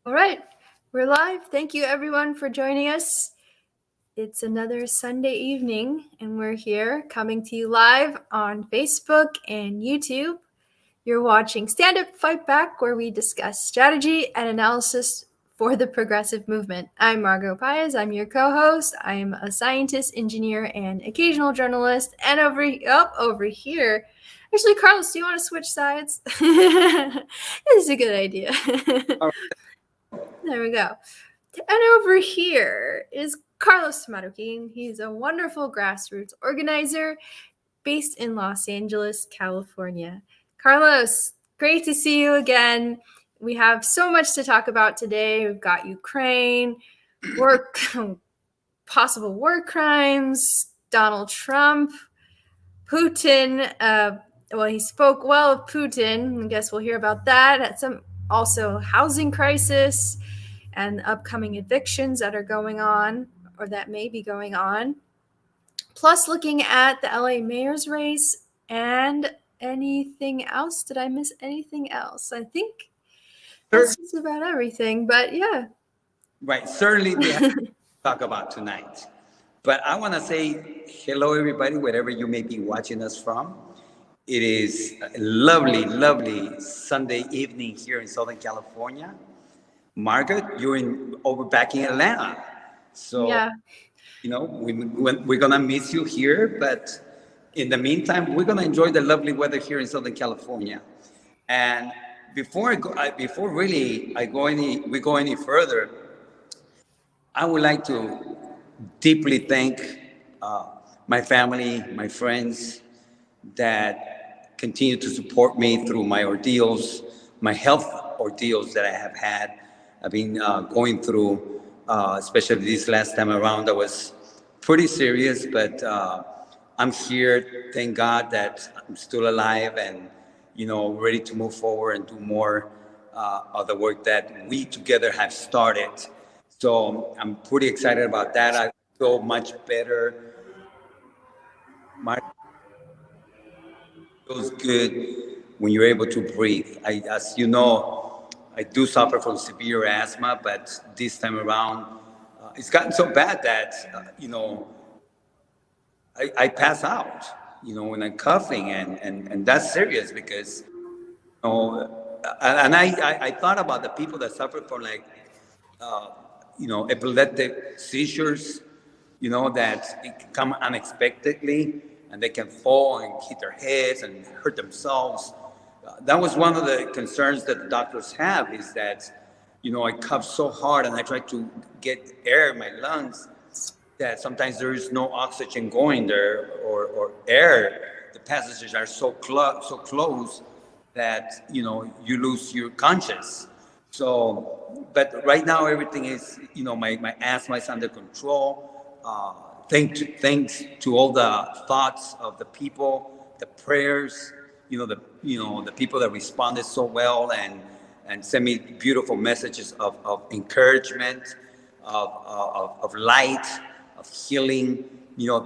All right, we're live. Thank you everyone for joining us. It's another Sunday evening, and we're here coming to you live on Facebook and YouTube. You're watching Stand Up Fight Back, where we discuss strategy and analysis for the progressive movement. I'm Margot Paez. I'm your co-host. I'm a scientist, engineer, and occasional journalist. And over here, actually, Carlos, do you want to switch sides? This is a good idea. There we go. And over here is Carlos Marroquin. He's a wonderful grassroots organizer based in Los Angeles, California. Carlos, great to see you again. We have so much to talk about today. We've got Ukraine, possible war crimes, Donald Trump, Putin. He spoke well of Putin. I guess we'll hear about that. Also housing crisis and upcoming evictions that are going on or that may be going on. Plus looking at the LA mayor's race and anything else. Did I miss anything else? I think that's just about everything, but yeah. Right, certainly we have to talk about tonight. But I want to say hello, everybody, wherever you may be watching us from. It is a lovely, lovely Sunday evening here in Southern California. Margaret, you're back in Atlanta. So, yeah. We're going to miss you here. But in the meantime, we're going to enjoy the lovely weather here in Southern California. And before we go any further, I would like to deeply thank my family, my friends that continue to support me through my ordeals, my health ordeals that I have had. I've been going through, especially this last time around, that was pretty serious, but I'm here. Thank God that I'm still alive and, ready to move forward and do more of the work that we together have started. So I'm pretty excited about that. I feel much better. My feels good when you're able to breathe. As you know, I do suffer from severe asthma, but this time around, it's gotten so bad that, I pass out, when I'm coughing, and that's serious because, and I thought about the people that suffer from epileptic seizures, that it can come unexpectedly and they can fall and hit their heads and hurt themselves. That was one of the concerns that the doctors have, is that, I cough so hard and I try to get air in my lungs that sometimes there is no oxygen going there or air. The passages are so close that, you lose your conscience. So, but right now everything is, my asthma is under control. Thanks to all the thoughts of the people, the prayers, the people that responded so well and sent me beautiful messages of encouragement, of light, of healing.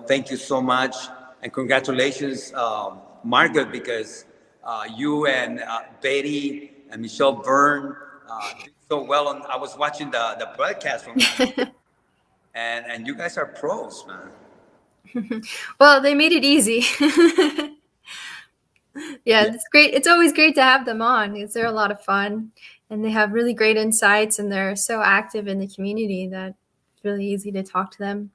Thank you so much, and congratulations, Margaret, because you and Betty and Michelle Byrne did so well. I was watching the broadcast from and you guys are pros, man. Well, they made it easy. Yeah, it's great. It's always great to have them on because they're a lot of fun and they have really great insights and they're so active in the community that it's really easy to talk to them.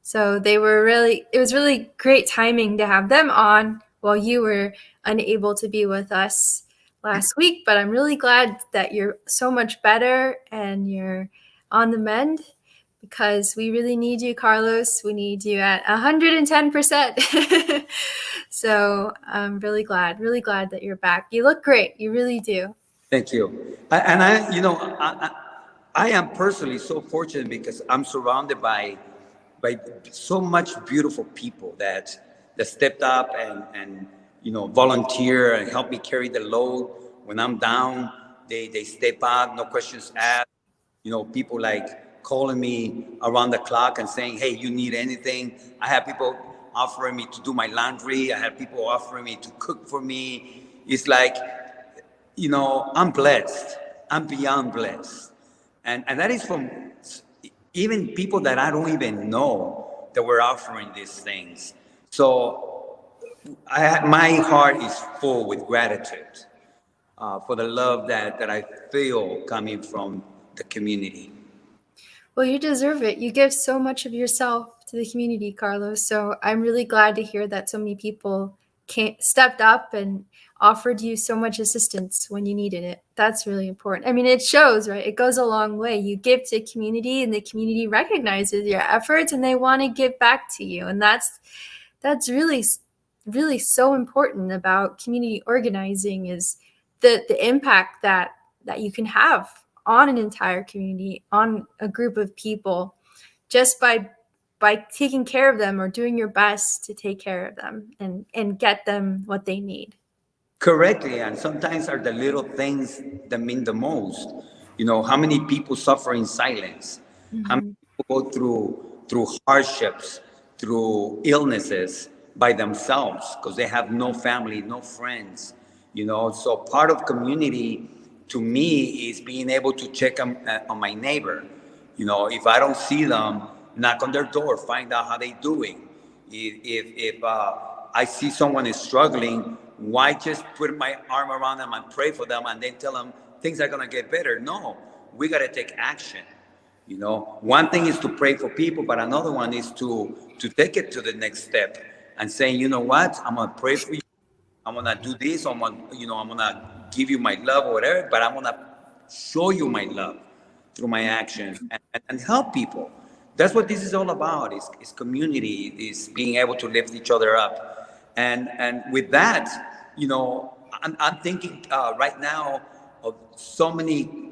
So it was really great timing to have them on while you were unable to be with us last week. But I'm really glad that you're so much better and you're on the mend, because we really need you, Carlos. We need you at 110%. So I'm really glad that you're back. You look great. You really do. Thank you. And I am personally so fortunate because I'm surrounded by so much beautiful people that stepped up and volunteer and help me carry the load when I'm down. They step up, no questions asked. People like calling me around the clock and saying, hey, you need anything? I have people offering me to do my laundry. I have people offering me to cook for me. It's like, I'm blessed. I'm beyond blessed. And that is from even people that I don't even know that were offering these things. So my heart is full with gratitude for the love that I feel coming from the community. Well, you deserve it. You give so much of yourself to the community, Carlos. So I'm really glad to hear that so many people stepped up and offered you so much assistance when you needed it. That's really important. I mean, it shows, right? It goes a long way. You give to community, and the community recognizes your efforts, and they want to give back to you. And that's really, really so important about community organizing is the impact that you can have on an entire community, on a group of people, just by taking care of them or doing your best to take care of them and get them what they need. Correctly, and sometimes are the little things that mean the most. You know, how many people suffer in silence? How many Mm-hmm. people go through hardships, through illnesses by themselves because they have no family, no friends. You know, so part of community to me is being able to check on my neighbor. You know, if I don't see them, knock on their door, find out how they doing. If I see someone is struggling, why just put my arm around them and pray for them and then tell them things are gonna get better? No, we gotta take action. You know, one thing is to pray for people, but another one is to take it to the next step and saying, you know what, I'm gonna pray for you. I'm gonna do this. I'm gonna give you my love or whatever. But I'm gonna show you my love through my actions and help people. That's what this is all about. Is community. Is being able to lift each other up. And with that, I'm thinking right now of so many,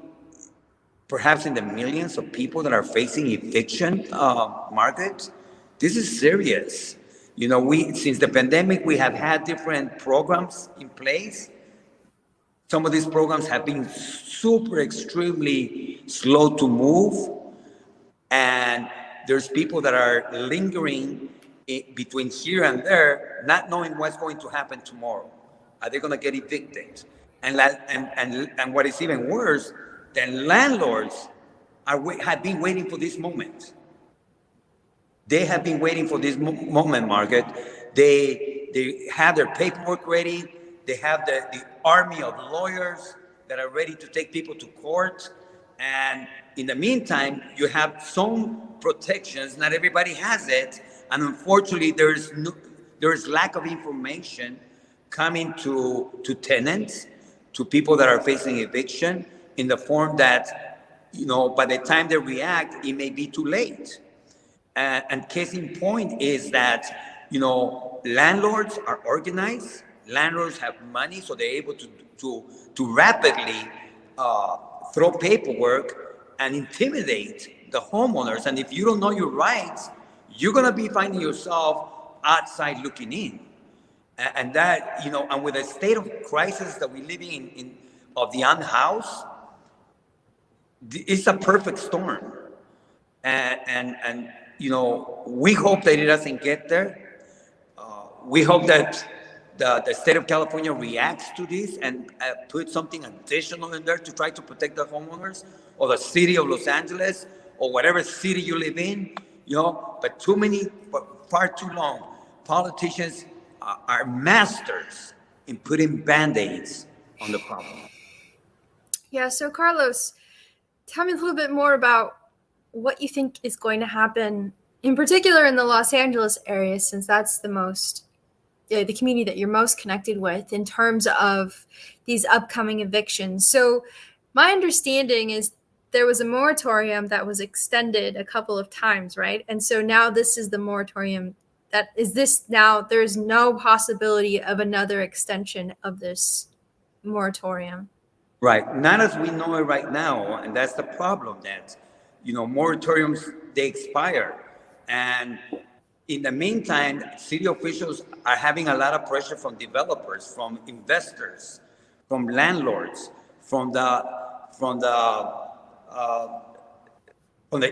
perhaps in the millions of people that are facing eviction, Margaret. This is serious. We since the pandemic, we have had different programs in place. Some of these programs have been super extremely slow to move, and there's people that are lingering between here and there, not knowing what's going to happen tomorrow. Are they going to get evicted? And what is even worse, the landlords have been waiting for this moment. They have been waiting for this moment, Margaret. They have their paperwork ready. They have the army of lawyers that are ready to take people to court. And in the meantime, you have some protections. Not everybody has it. And unfortunately, there's lack of information coming to tenants, to people that are facing eviction in the form that, by the time they react, it may be too late. And case in point is that, landlords are organized, landlords have money, so they're able to rapidly throw paperwork and intimidate the homeowners. And if you don't know your rights, you're going to be finding yourself outside looking in. And that, and with the state of crisis that we live in of the unhoused, it's a perfect storm. And we hope that it doesn't get there. We hope that the state of California reacts to this and put something additional in there to try to protect the homeowners, or the city of Los Angeles, or whatever city you live in. But far too long, politicians are masters in putting band-aids on the problem. Yeah, so Carlos, tell me a little bit more about what you think is going to happen, in particular in the Los Angeles area, since that's the community that you're most connected with in terms of these upcoming evictions. So my understanding is there was a moratorium that was extended a couple of times, right? And so now this is the moratorium there's no possibility of another extension of this moratorium. Right. Not as we know it right now, and that's the problem. That moratoriums, they expire, and in the meantime, city officials are having a lot of pressure from developers, from investors, from landlords, from the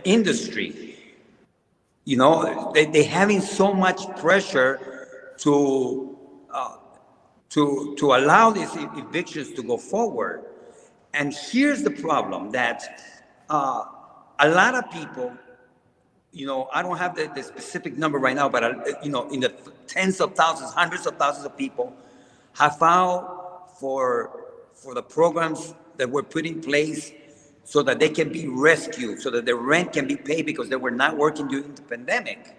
industry. They're having so much pressure to allow these evictions to go forward. And here's the problem, that uh, a lot of people, I don't have the specific number right now, but, in the tens of thousands, hundreds of thousands of people have filed for the programs that were put in place so that they can be rescued, so that their rent can be paid because they were not working during the pandemic,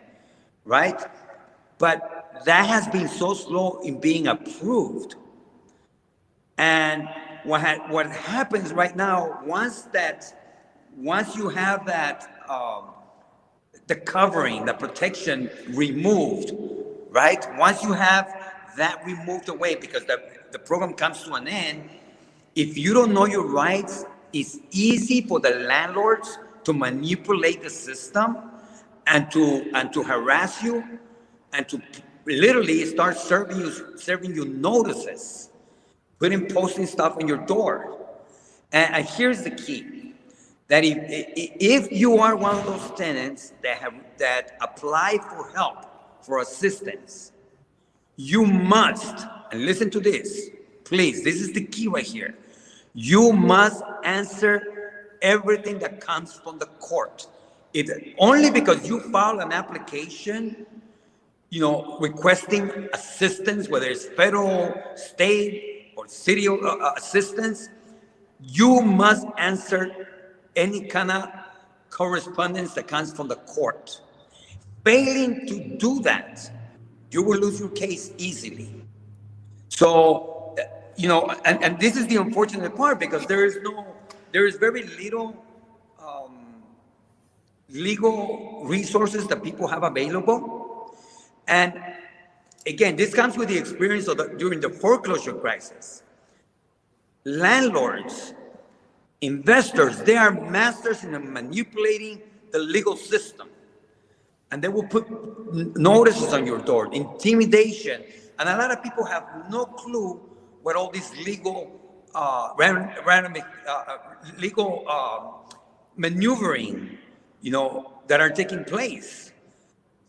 right? But that has been so slow in being approved. And what happens right now, once you have that, the covering, the protection removed, right? Once you have that removed away, because the program comes to an end, if you don't know your rights, it's easy for the landlords to manipulate the system and to harass you and to literally start serving you notices, posting stuff on your door. And here's the key: that if you are one of those tenants that apply for help, for assistance, you must, and listen to this, please, this is the key right here. You must answer everything that comes from the court. Only because you file an application, requesting assistance, whether it's federal, state, or city assistance, you must answer any kind of correspondence that comes from the court. Failing to do that, you will lose your case easily. So, and this is the unfortunate part, because there is very little legal resources that people have available. And again, this comes with the experience during the foreclosure crisis. Landlords, investors, they are masters in manipulating the legal system. And they will put notices on your door, intimidation. And a lot of people have no clue what all these legal, legal maneuvering, that are taking place.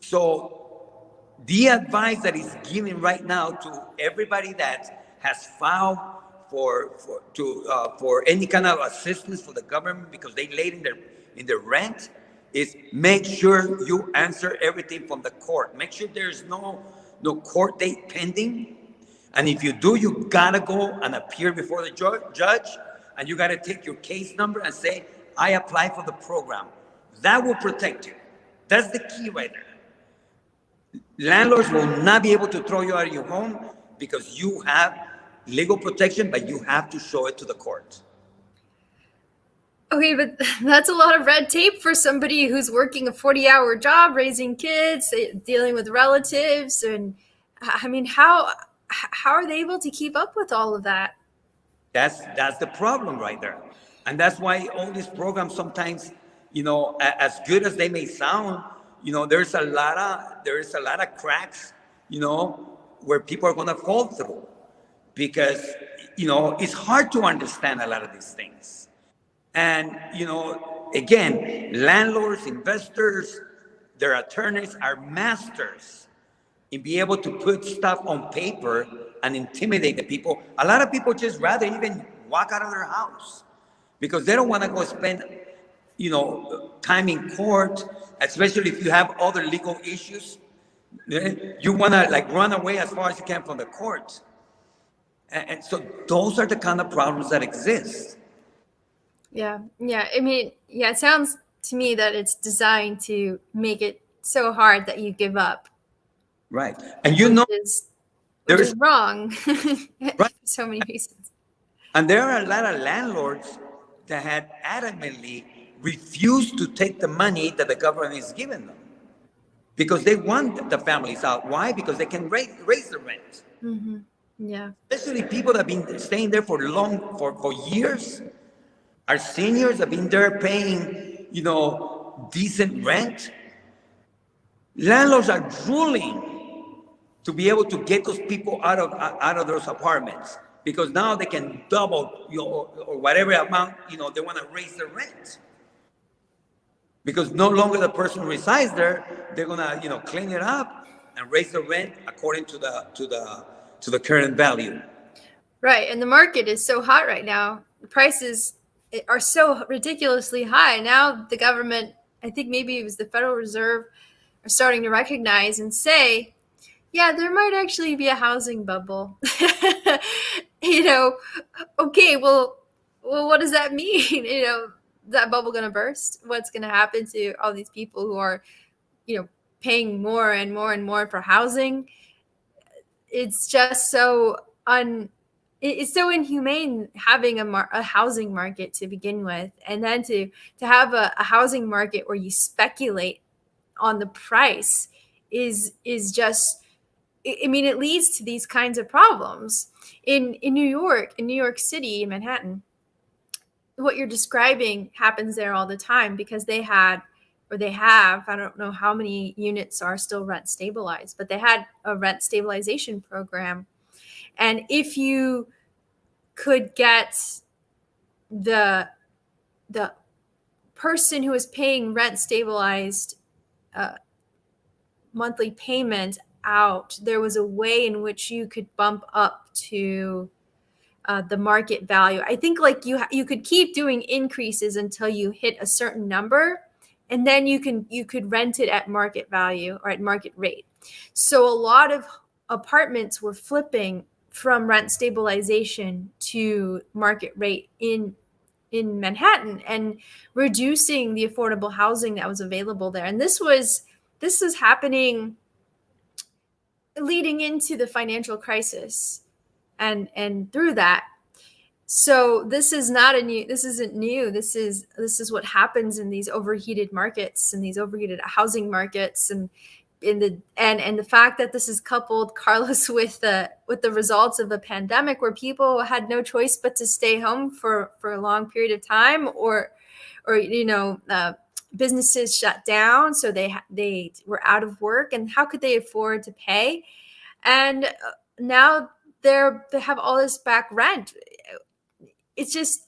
So the advice that is given right now to everybody that has filed for any kind of assistance for the government because they late in their rent, is make sure you answer everything from the court. Make sure there's no court date pending. And if you do, you gotta go and appear before the judge, and you gotta take your case number and say, I apply for the program. That will protect you. That's the key right there. Landlords will not be able to throw you out of your home because you have legal protection, but you have to show it to the court. Okay, but that's a lot of red tape for somebody who's working a 40-hour job, raising kids, dealing with relatives. And I mean, how are they able to keep up with all of that? That's the problem right there. And that's why all these programs sometimes, as good as they may sound, there's a lot of cracks, where people are going to fall through, because, it's hard to understand a lot of these things. And, again, landlords, investors, their attorneys are masters in being able to put stuff on paper and intimidate the people. A lot of people just rather even walk out of their house because they don't want to go spend, time in court, especially if you have other legal issues. You want to run away as far as you can from the court. And so those are the kind of problems that exist. Yeah. I mean, it sounds to me that it's designed to make it so hard that you give up. Right. And which is wrong right. for so many reasons. And there are a lot of landlords that had adamantly refused to take the money that the government is giving them because they want the families out. Why? Because they can raise the rent. Mm-hmm. Yeah. Especially people that have been staying there for years. Our seniors have been there paying, decent rent. Landlords are drooling to be able to get those people out of those apartments because now they can double, or whatever amount, they want to raise the rent. Because no longer the person resides there, they're gonna, clean it up and raise the rent according to the current value. Right, and the market is so hot right now. The prices are so ridiculously high. Now the government, I think maybe it was the Federal Reserve, are starting to recognize and say, yeah, there might actually be a housing bubble. you know, okay, well, what does that mean? That bubble going to burst? What's going to happen to all these people who are, paying more and more and more for housing? It's just so it's so inhumane having a housing market to begin with, and then to have a housing market where you speculate on the price is just, I mean, it leads to these kinds of problems in New York City, in Manhattan. What you're describing happens there all the time because they had, or they have, I don't know how many units are still rent stabilized, but they had a rent stabilization program. And if you could get the the person who is paying rent stabilized uh, monthly payment out, there was a way in which you could bump up to the market value. I think like you could keep doing increases until you hit a certain number, and then you could rent it at market value or at market rate. So a lot of apartments were flipping from rent stabilization to market rate in Manhattan, and reducing the affordable housing that was available there. And this is happening leading into the financial crisis, and through that. So this isn't new. This is what happens in these overheated markets and these overheated housing markets. And the fact that this is coupled, Carlos, with the results of the pandemic, where people had no choice but to stay home for a long period of time, or businesses shut down, so they were out of work, and how could they afford to pay? And now they have all this back rent. It's just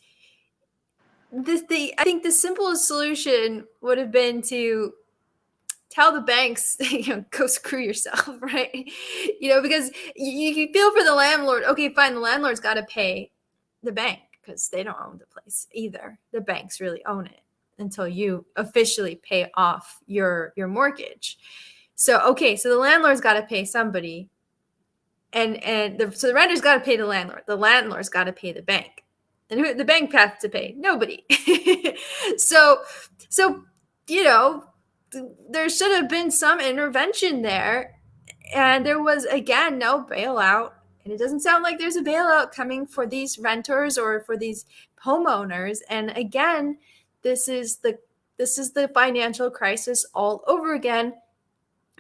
I think the simplest solution would have been to tell the banks, go screw yourself, right? Because you feel for the landlord. Okay, fine, the landlord's got to pay the bank because they don't own the place either. The banks really own it until you officially pay off your mortgage. So the landlord's got to pay somebody, so the renter's got to pay the landlord. The landlord's got to pay the bank, and who the bank has to pay? Nobody. so there should have been some intervention there, and there was, again, no bailout. And it doesn't sound like there's a bailout coming for these renters or for these homeowners. And again, this is the financial crisis all over again.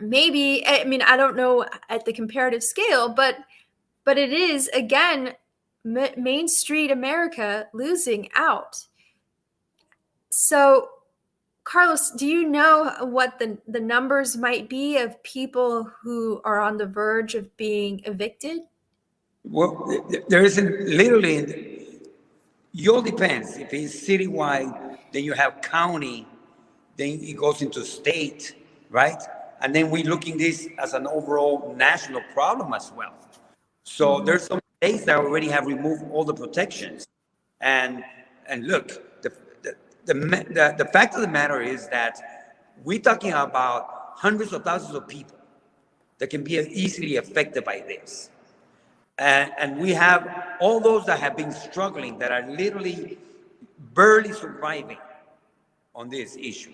Maybe, I mean, I don't know at the comparative scale, but it is, again, Main Street America losing out. So, Carlos, do you know what the numbers might be of people who are on the verge of being evicted? Well, there isn't literally, it all depends. If it's citywide, then you have county, then it goes into state, right? And then we're looking this as an overall national problem as well. So there's some states that already have removed all the protections. And look, the fact of the matter is that we're talking about hundreds of thousands of people that can be easily affected by this. And we have all those that have been struggling, that are literally barely surviving on this issue.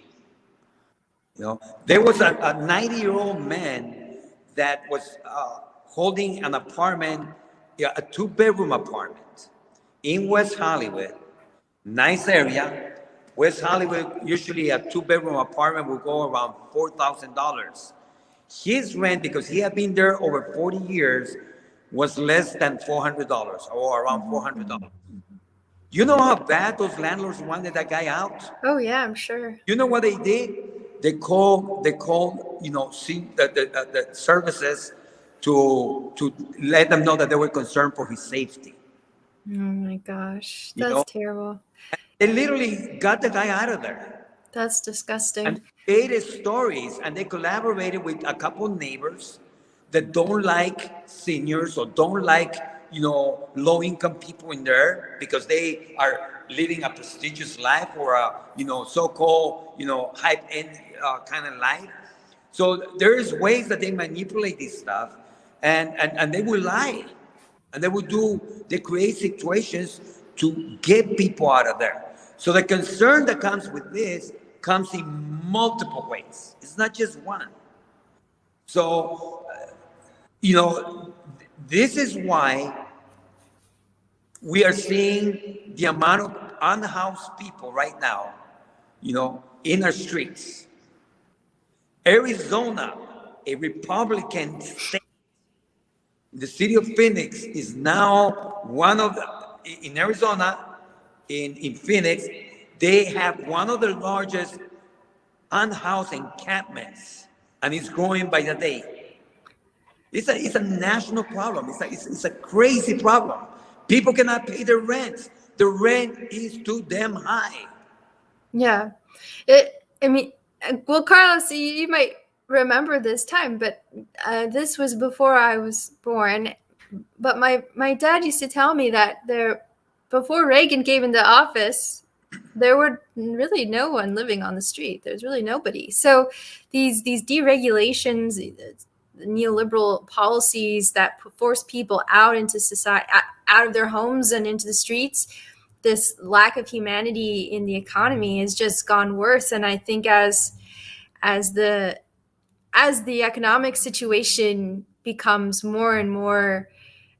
There was a 90-year-old man that was holding an apartment, a 2-bedroom apartment in West Hollywood, nice area. West Hollywood, usually a 2-bedroom apartment will go around $4,000. His rent, because he had been there over 40 years, was less than $400, or around $400. You know how bad those landlords wanted that guy out? Oh yeah, I'm sure. You know what they did? They called, see the services to let them know that they were concerned for his safety. Oh my gosh, that's terrible. They literally got the guy out of there. That's disgusting. And created stories, and they collaborated with a couple of neighbors that don't like seniors or don't like, low-income people in there, because they are living a prestigious life or a so-called hype-end kind of life. So there's ways that they manipulate this stuff, and they will lie, and they create situations to get people out of there. So the concern that comes with this comes in multiple ways. It's not just one. So this is why we are seeing the amount of unhoused people right now, in our streets. Arizona, a Republican state, the city of Phoenix is now one of the, in Arizona, in Phoenix, they have one of the largest unhoused encampments, and it's growing by the day. It's a national problem. It's a crazy problem. People cannot pay their rent. The rent is too damn high. Yeah. I mean, well, Carlos, you might remember this time, but this was before I was born. But my dad used to tell me that before Reagan came into office, there were really no one living on the street. There's really nobody. So these deregulations, neoliberal policies that force people out into society, out of their homes and into the streets, this lack of humanity in the economy has just gone worse. And I think as the economic situation becomes more and more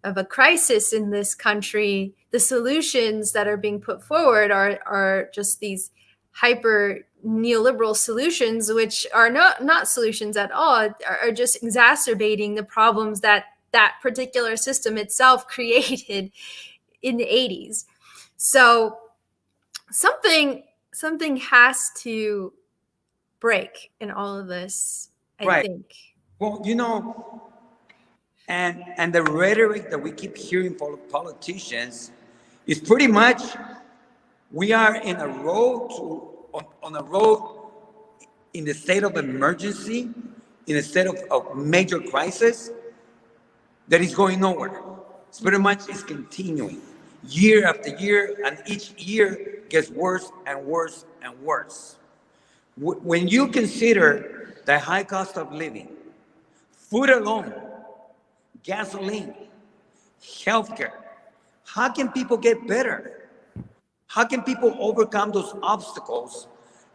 of a crisis in this country, the solutions that are being put forward are just these hyper neoliberal solutions, which are not solutions at all, are just exacerbating the problems that particular system itself created in the 80s. So something has to break in all of this, I Right. think. Well, and the rhetoric that we keep hearing from politicians is pretty much we are in a road on a road in the state of emergency, in a state of major crisis that is going nowhere. It's pretty much is continuing year after year, and each year gets worse and worse and worse. When you consider the high cost of living, food alone, gasoline, healthcare, how can people get better? How can people overcome those obstacles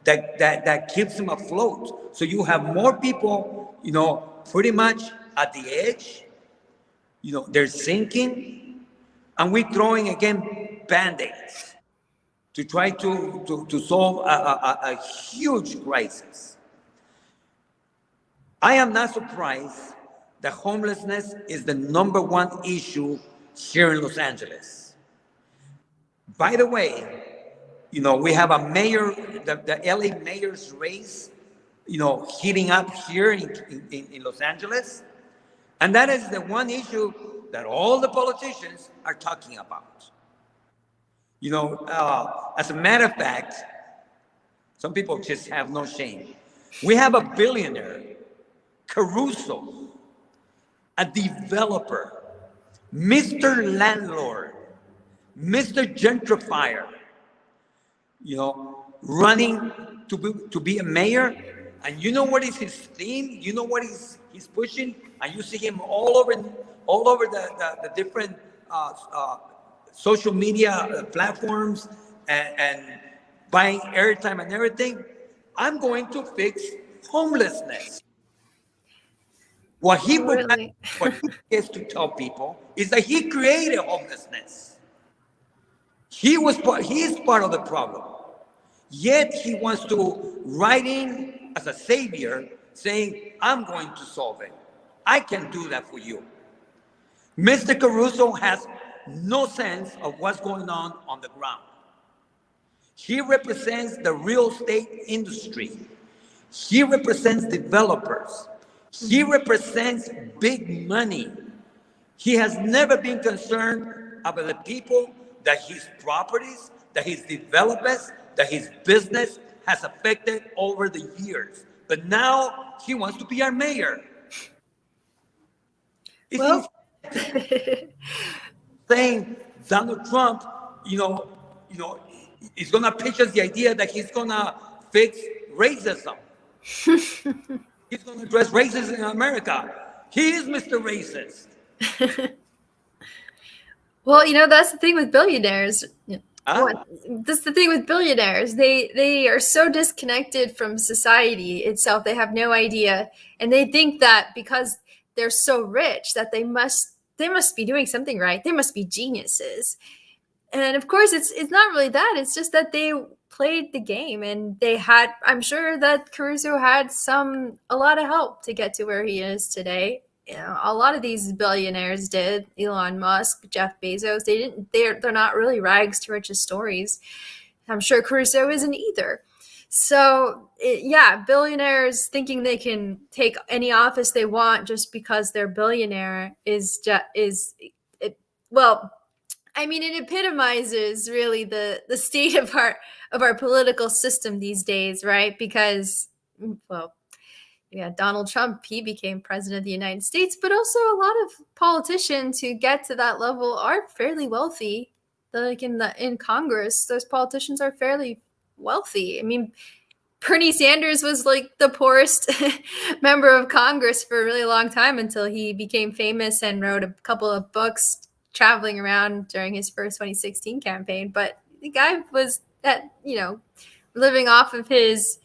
that keeps them afloat? So you have more people, pretty much at the edge, they're sinking, and we're throwing again band-aids to try to solve a huge crisis. I am not surprised that homelessness is the number one issue here in Los Angeles. By the way, we have a mayor, the LA mayor's race, heating up here in Los Angeles. And that is the one issue that all the politicians are talking about. As a matter of fact, some people just have no shame. We have a billionaire, Caruso, a developer, Mr. Landlord, Mr. Gentrifier, running to be a mayor. And you know what is his theme? You know what he's pushing? And you see him all over the different social media platforms and buying airtime and everything. I'm going to fix homelessness. What he Really. what he gets to tell people is that he created homelessness. He is part of the problem. Yet he wants to write in as a savior, saying, I'm going to solve it. I can do that for you. Mr. Caruso has no sense of what's going on the ground. He represents the real estate industry. He represents developers. He represents big money. He has never been concerned about the people that his properties, that his developers, that his business has affected over the years. But now he wants to be our mayor. It's Well, saying Donald Trump, He's going to pitch us the idea that he's going to fix racism. He's going to address racism in America. He is Mr. Racist. Well, that's the thing with billionaires. Ah. That's the thing with billionaires. They are so disconnected from society itself. They have no idea, and they think that because they're so rich that they must be doing something right. They must be geniuses. And of course, it's not really that. It's just that they played the game, and they had. I'm sure that Caruso had a lot of help to get to where he is today. A lot of these billionaires did. Elon Musk, Jeff Bezos. They didn't. They're not really rags to riches stories. I'm sure Caruso isn't either. So yeah, billionaires thinking they can take any office they want just because they're billionaire well, I mean, it epitomizes really the state of our political system these days, right? Because, well, yeah, Donald Trump, he became president of the United States, but also a lot of politicians who get to that level are fairly wealthy. Like in Congress, those politicians are fairly wealthy. I mean, Bernie Sanders was like the poorest member of Congress for a really long time until he became famous and wrote a couple of books traveling around during his first 2016 campaign. But the guy was living off of his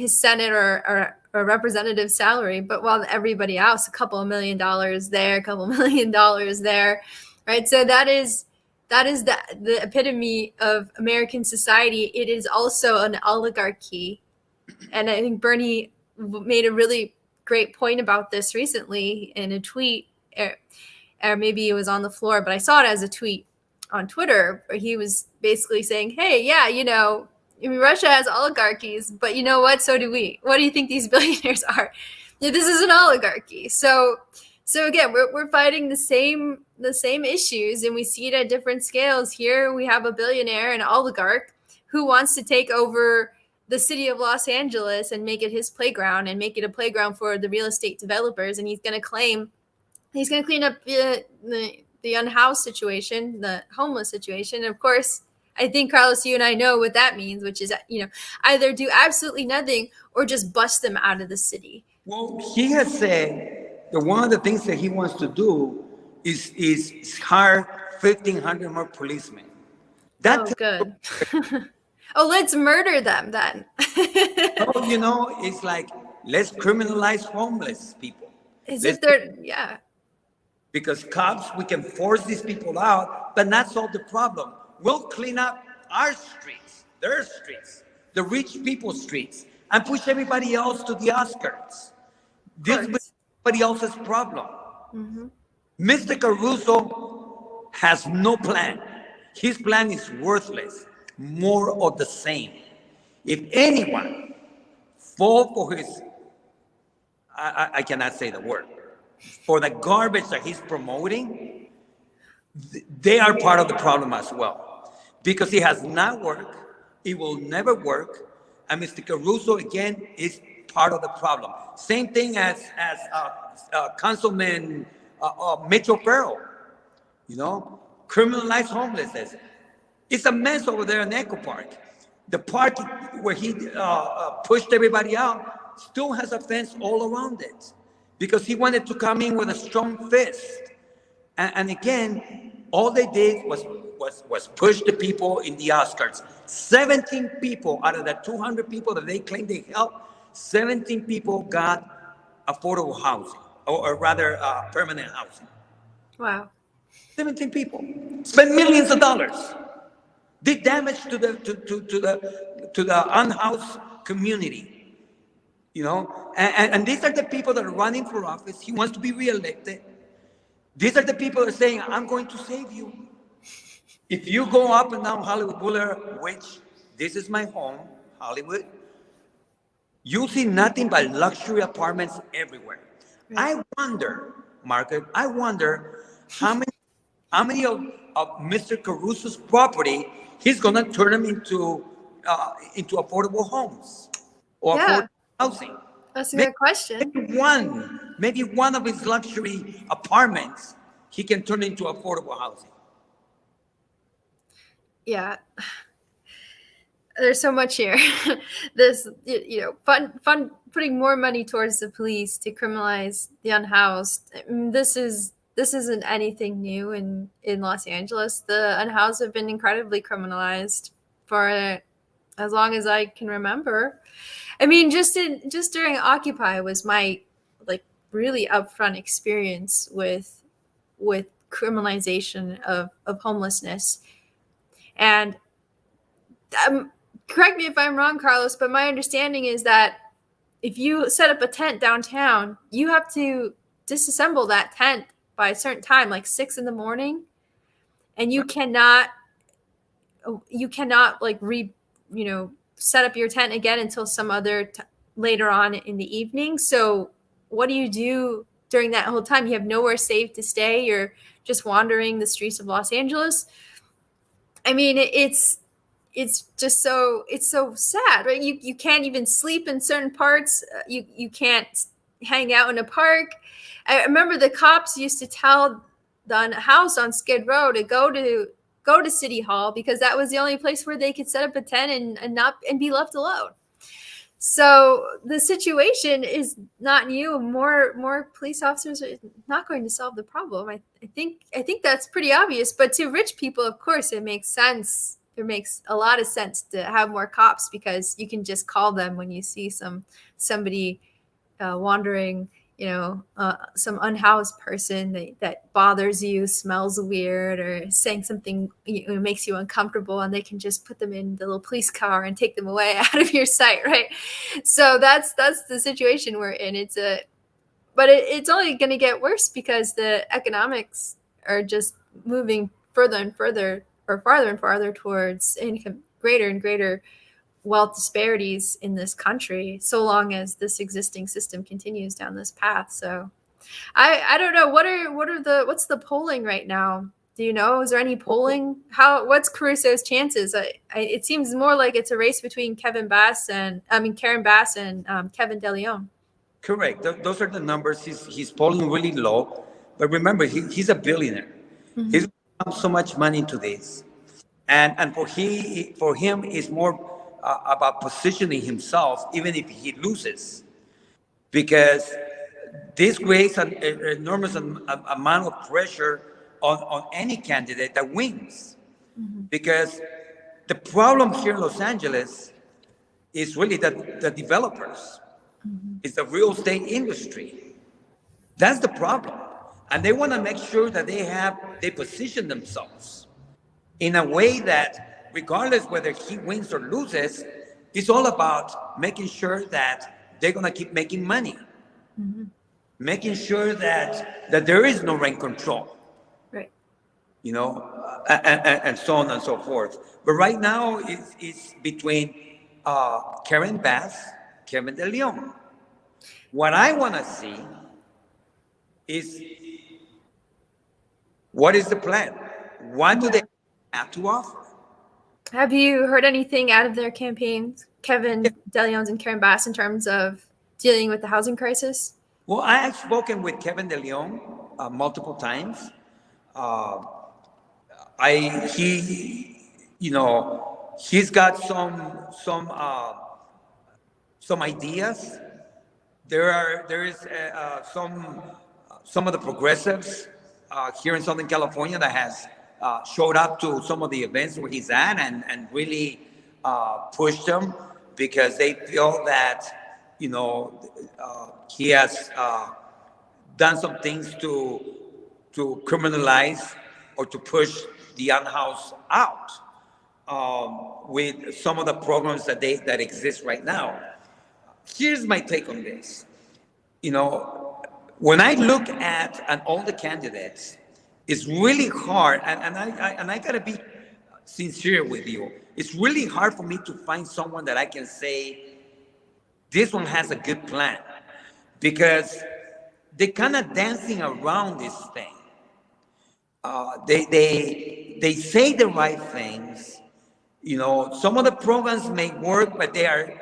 Senate or representative salary, but while everybody else, a couple of $1 million there, a couple of $1 million there, right? So that is the epitome of American society. It is also an oligarchy, and I think Bernie made a really great point about this recently in a tweet, or maybe it was on the floor, but I saw it as a tweet on Twitter where he was basically saying, "Hey, yeah, I mean, Russia has oligarchies, but you know what? So do we. What do you think these billionaires are? Yeah, this is an oligarchy." So again, we're fighting the same issues, and we see it at different scales. Here we have a billionaire, an oligarch, who wants to take over the city of Los Angeles and make it his playground and make it a playground for the real estate developers. And he's going to clean up the unhoused situation, the homeless situation. And of course, I think, Carlos, you and I know what that means, which is, either do absolutely nothing or just bust them out of the city. Well, he has said that one of the things that he wants to do is hire 1,500 more policemen. Good. Oh, let's murder them then. It's like, let's criminalize homeless people. Yeah. Because cops, we can force these people out, but not solve the problem. We'll clean up our streets, their streets, the rich people's streets, and push everybody else to the outskirts. This is everybody else's problem. Mm-hmm. Mr. Caruso has no plan. His plan is worthless, more of the same. If anyone fall for his, I cannot say the word, for the garbage that he's promoting, they are part of the problem as well. Because it has not worked, it will never work, and Mr. Caruso, again, is part of the problem. Same thing as Councilman Mitch O'Farrell, criminalized homelessness. It's a mess over there in Echo Park. The park where he pushed everybody out still has a fence all around it because he wanted to come in with a strong fist. And again, all they did was push the people in the outskirts. 17 people out of the 200 people that they claimed they helped, 17 people got affordable housing, or rather permanent housing. Wow. 17 people spent millions of dollars, did damage to the unhoused community, and these are the people that are running for office. He wants to be reelected. These are the people that are saying, "I'm going to save you." If you go up and down Hollywood Boulevard, which this is my home, Hollywood, you'll see nothing but luxury apartments everywhere. Right. I wonder, Margaret, how many of Mr. Caruso's property he's going to turn them into affordable homes or affordable housing. That's a good question. Maybe one of his luxury apartments he can turn into affordable housing. Yeah, there's so much here. This, fun putting more money towards the police to criminalize the unhoused. I mean, this isn't anything new in Los Angeles. The unhoused have been incredibly criminalized for as long as I can remember. I mean, just during Occupy was my like really upfront experience with criminalization of homelessness. And correct me if I'm wrong, Carlos, but my understanding is that if you set up a tent downtown, you have to disassemble that tent by a certain time, like 6 in the morning, and you cannot like set up your tent again until some later on in the evening. So what do you do during that whole time? You have nowhere safe to stay. You're just wandering the streets of Los Angeles. I mean, it's just it's so sad, right? You can't even sleep in certain parts. You can't hang out in a park. I remember the cops used to tell the house on Skid Row to go to City Hall because that was the only place where they could set up a tent and be left alone. So the situation is not new. More police officers are not going to solve the problem. I think that's pretty obvious. But to rich people, of course, it makes sense. It makes a lot of sense to have more cops because you can just call them when you see somebody wandering, some unhoused person that bothers you, smells weird, or saying something makes you uncomfortable, and they can just put them in the little police car and take them away out of your sight, right? So that's the situation we're in. But it's only going to get worse because the economics are just moving further and further, or farther and farther towards income, greater and greater wealth disparities in this country so long as this existing system continues down this path. So I don't know, what's the polling right now? Do you know? Is there any polling? What's Caruso's chances? It seems more like it's a race between Karen Bass and Kevin DeLeon. Correct. Those are the numbers. He's polling really low, but remember, he's a billionaire. Mm-hmm. He's pumped so much money into this, and for him, it's more about positioning himself, even if he loses, because this creates an enormous amount of pressure on any candidate that wins. Mm-hmm. Because the problem here in Los Angeles is really that the developers, Mm-hmm. it's the real estate industry. That's the problem. And they want to make sure that they position themselves in a way that regardless whether he wins or loses, it's all about making sure that they're going to keep making money, Mm-hmm. making sure that there is no rent control, Right. and so on and so forth. But right now, it's between Karen Bass, Kevin De Leon. What I want to see is what is the plan? What do they have to offer? Have you heard anything out of their campaigns, Kevin DeLeon's and Karen Bass, in terms of dealing with the housing crisis? Well, I have spoken with Kevin De Leon multiple times. Uh, he's got some ideas. There is some of the progressives here in Southern California that has showed up to some of the events where he's at and really pushed them because they feel that he has done some things to criminalize or to push the unhoused out with some of the programs that exist right now. Here's my take on this. When I look at all the candidates, it's really hard, and I gotta be sincere with you. It's really hard for me to find someone that I can say this one has a good plan, because they're kind of dancing around this thing. They say the right things. Some of the programs may work, but they are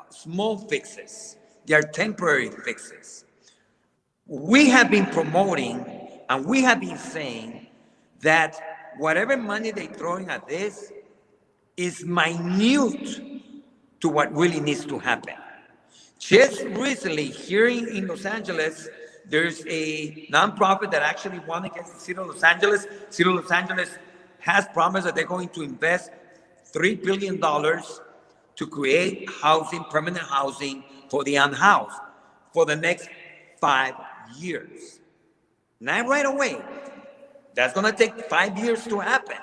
small fixes. They are temporary fixes. We have been promoting and we have been saying that whatever money they're throwing at this is minute to what really needs to happen. Just recently, here in Los Angeles, there's a nonprofit that actually won against the city of Los Angeles. City of Los Angeles has promised that they're going to invest $3 billion to create housing, permanent housing for the unhoused for the next 5 years. Not right away. That's going to take 5 years to happen.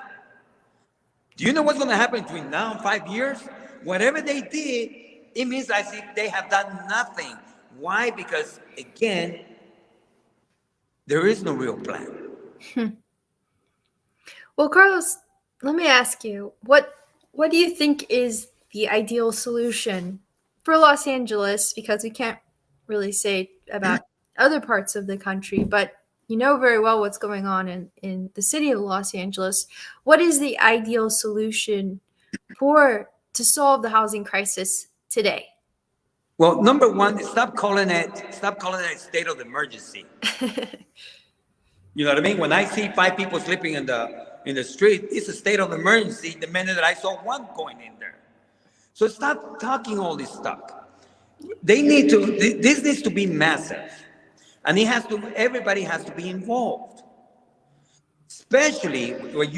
Do you know what's going to happen between now and 5 years? Whatever they did, it means as if they have done nothing. Why? Because, again, there is no real plan. Well, Carlos, let me ask you, what do you think is the ideal solution for Los Angeles? Because we can't really say about other parts of the country, but you know very well what's going on in the city of Los Angeles. What is the ideal solution to solve the housing crisis today? Well, number one, stop calling it state of emergency. You know what I mean? When I see 5 people sleeping in the street, it's a state of emergency the minute that I saw one going in there. So stop talking all this stuff. This needs to be massive. And everybody has to be involved. Especially what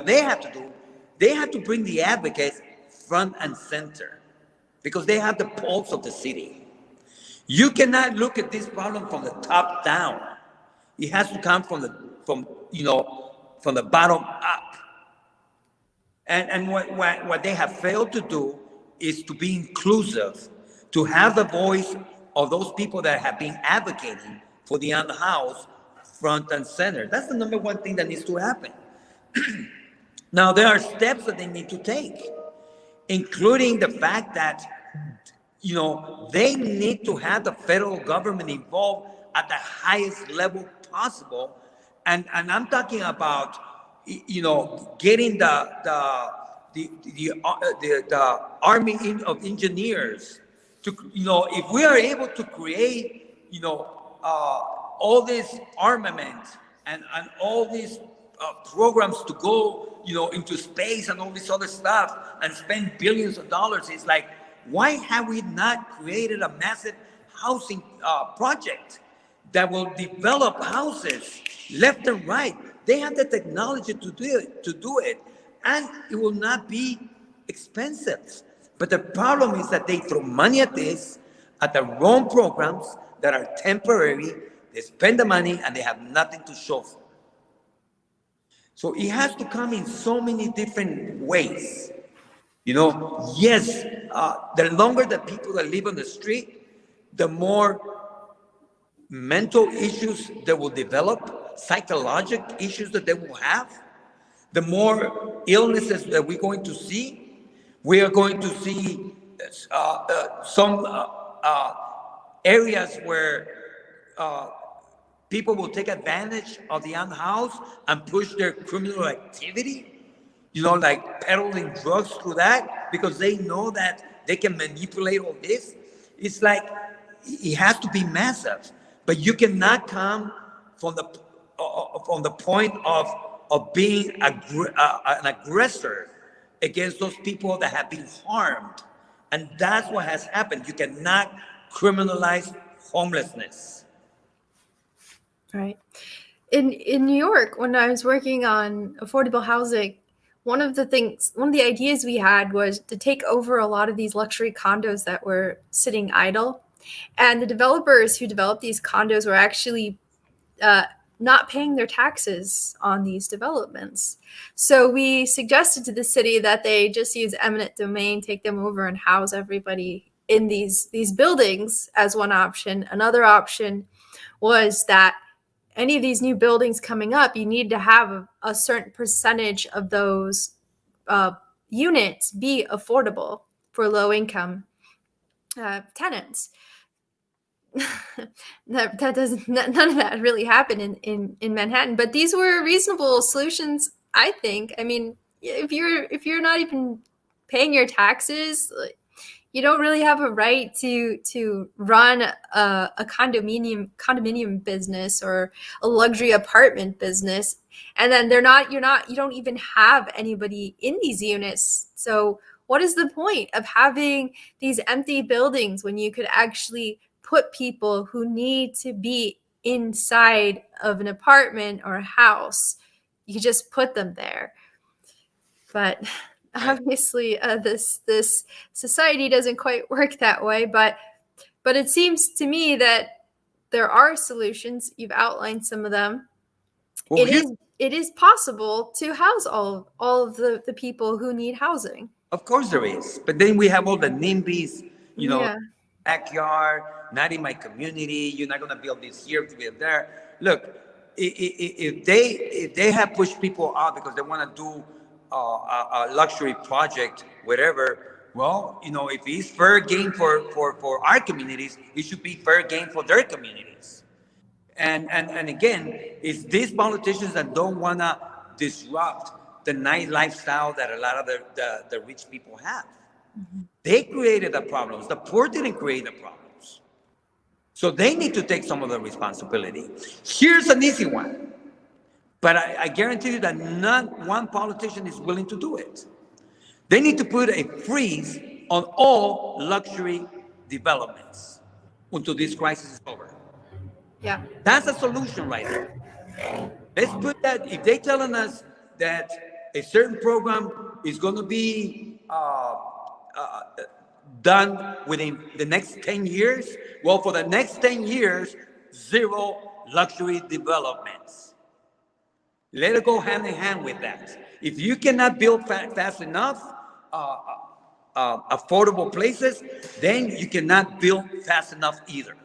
they have to do, they have to bring the advocates front and center because they have the pulse of the city. You cannot look at this problem from the top down. It has to come from the bottom up. And what they have failed to do is to be inclusive, to have the voice of those people that have been advocating for the unhoused front and center. That's the number one thing that needs to happen. Now, there are steps that they need to take, including the fact that, they need to have the federal government involved at the highest level possible. And I'm talking about, getting the army of engineers to, if we are able to create, all this armament and all these programs to go, into space and all this other stuff and spend billions of dollars, it's like, why have we not created a massive housing project that will develop houses left and right? They have the technology to do it, and it will not be expensive. But the problem is that they throw money at the wrong programs that are temporary. They spend the money and they have nothing to show for. So it has to come in so many different ways. Yes, the longer the people that live on the street, the more mental issues they will develop, psychological issues that they will have, the more illnesses that we're going to see. We are going to see some areas where people will take advantage of the unhoused and push their criminal activity, like peddling drugs through that, because they know that they can manipulate all this. It's like, it has to be massive, but you cannot come from the point of being an aggressor against those people that have been harmed. And that's what has happened. You cannot criminalize homelessness. Right. In New York, when I was working on affordable housing, one of the ideas we had was to take over a lot of these luxury condos that were sitting idle. And the developers who developed these condos were actually not paying their taxes on these developments. So we suggested to the city that they just use eminent domain, take them over and house everybody in these buildings as one option. Another option was that any of these new buildings coming up, you need to have a certain percentage of those units be affordable for low income tenants. that doesn't, none of that really happened in Manhattan, but these were reasonable solutions, I think. I mean, if you're not even paying your taxes, you don't really have a right to run a condominium business or a luxury apartment business, and then you don't even have anybody in these units. So what is the point of having these empty buildings when you could actually put people who need to be inside of an apartment or a house? You just put them there. But Right. obviously, this society doesn't quite work that way. But it seems to me that there are solutions. You've outlined some of them. Well, It here, is it is possible to house all of the people who need housing. of course there is, but then we have all the NIMBYs, you know, Yeah. backyard, not in my community. You're not gonna build this here to build there. Look, if they have pushed people out because they want to do a luxury project, whatever. Well, if it's fair game for our communities, it should be fair game for their communities. And again, it's these politicians that don't want to disrupt the night lifestyle that a lot of the rich people have. They created the problems. The poor didn't create the problems. So they need to take some of the responsibility. Here's an easy one, but I guarantee you that not one politician is willing to do it. They need to put a freeze on all luxury developments until this crisis is over. Yeah. That's a solution right there. Let's put that, if they're telling us that a certain program is going to be done within the next 10 years, well, for the next 10 years, zero luxury developments. Let it go hand in hand with that. If you cannot build fast enough, affordable places, then you cannot build fast enough either.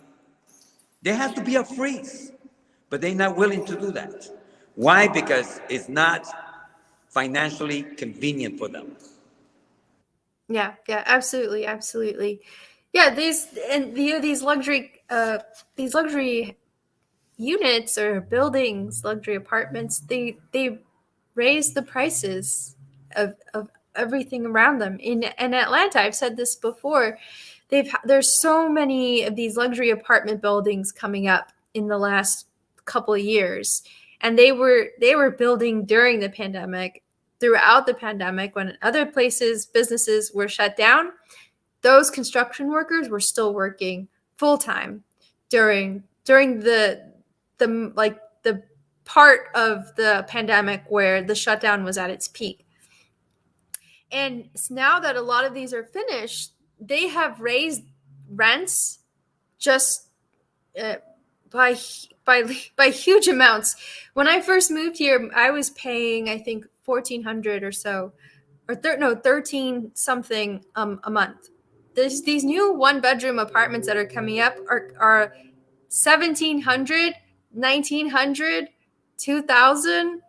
There has to be a freeze, but they're not willing to do that. Why? Because it's not financially convenient for them. Yeah, yeah, absolutely, absolutely. Yeah, these luxury units or buildings, luxury apartments, they raise the prices of everything around them. In Atlanta, I've said this before, there's so many of these luxury apartment buildings coming up in the last couple of years. And they were building during the pandemic, throughout the pandemic, when other places, businesses were shut down. Those construction workers were still working full time during the part of the pandemic where the shutdown was at its peak. And now that a lot of these are finished, they have raised rents just uh, by by huge amounts. When I first moved here, I was paying, I think, 1,400 or so, or 13 something a month. These new one bedroom apartments that are coming up are 1,700, 1,900, 2,000.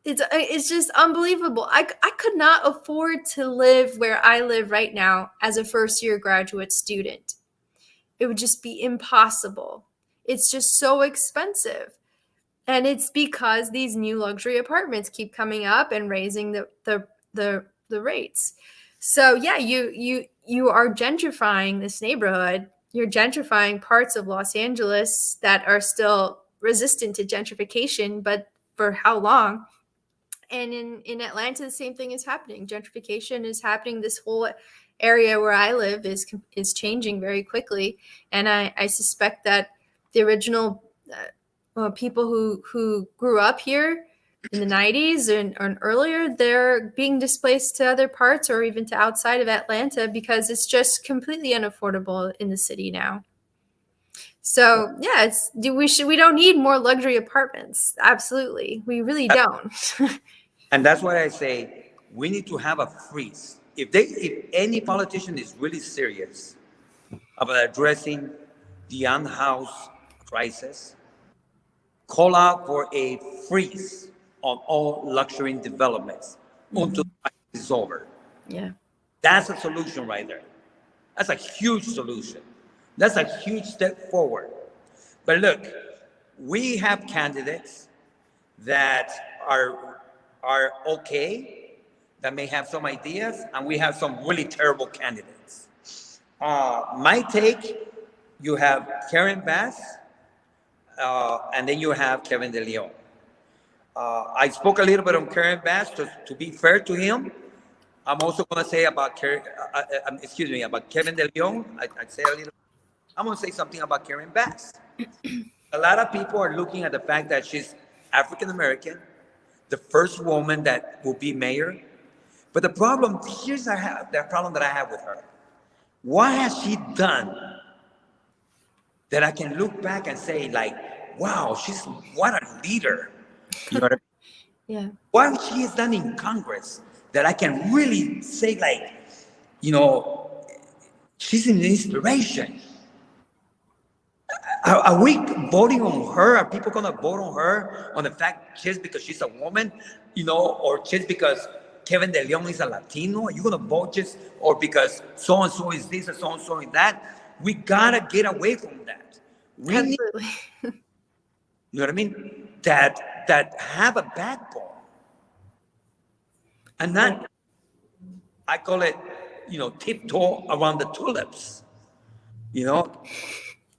It's just unbelievable. I could not afford to live where I live right now as a first year graduate student. It would just be impossible. It's just so expensive. And it's because these new luxury apartments keep coming up and raising the rates. So yeah, you are gentrifying this neighborhood. You're gentrifying parts of Los Angeles that are still resistant to gentrification, but for how long? And in Atlanta, the same thing is happening. Gentrification is happening. This whole area where I live is changing very quickly, and I suspect that the original people who grew up here in the 90s and earlier, they're being displaced to other parts or even to outside of Atlanta because it's just completely unaffordable in the city now. So yeah, we don't need more luxury apartments. Absolutely, we really don't. And that's why I say we need to have a freeze. If any politician is really serious about addressing the unhoused crisis, call out for a freeze on all luxury developments until the crisis is over. Yeah. That's a solution right there. That's a huge solution. That's a huge step forward. But look, we have candidates that are okay, that may have some ideas, and we have some really terrible candidates. My take, you have Karen Bass, and then you have Kevin De Leon. I spoke a little bit on Karen Bass to be fair to him. I'm also going to say about excuse me, about Kevin De Leon. I'd say a little. I'm going to say something about Karen Bass. A lot of people are looking at the fact that she's African American, the first woman that will be mayor. But the problem, here's the problem that I have with her. What has she done that I can look back and say, like, wow, what a leader. You know what I mean? Yeah. What she has done in Congress that I can really say, like, you know, she's an inspiration. Are we voting on her? Are people going to vote on her on the fact just because she's a woman, or just because Kevin De Leon is a Latino? Are you going to vote just, or because so and so is this and so and so is that? We got to get away from that. We need, Absolutely. you know what I mean? That have a backbone and not, I call it, tiptoe around the tulips, you know?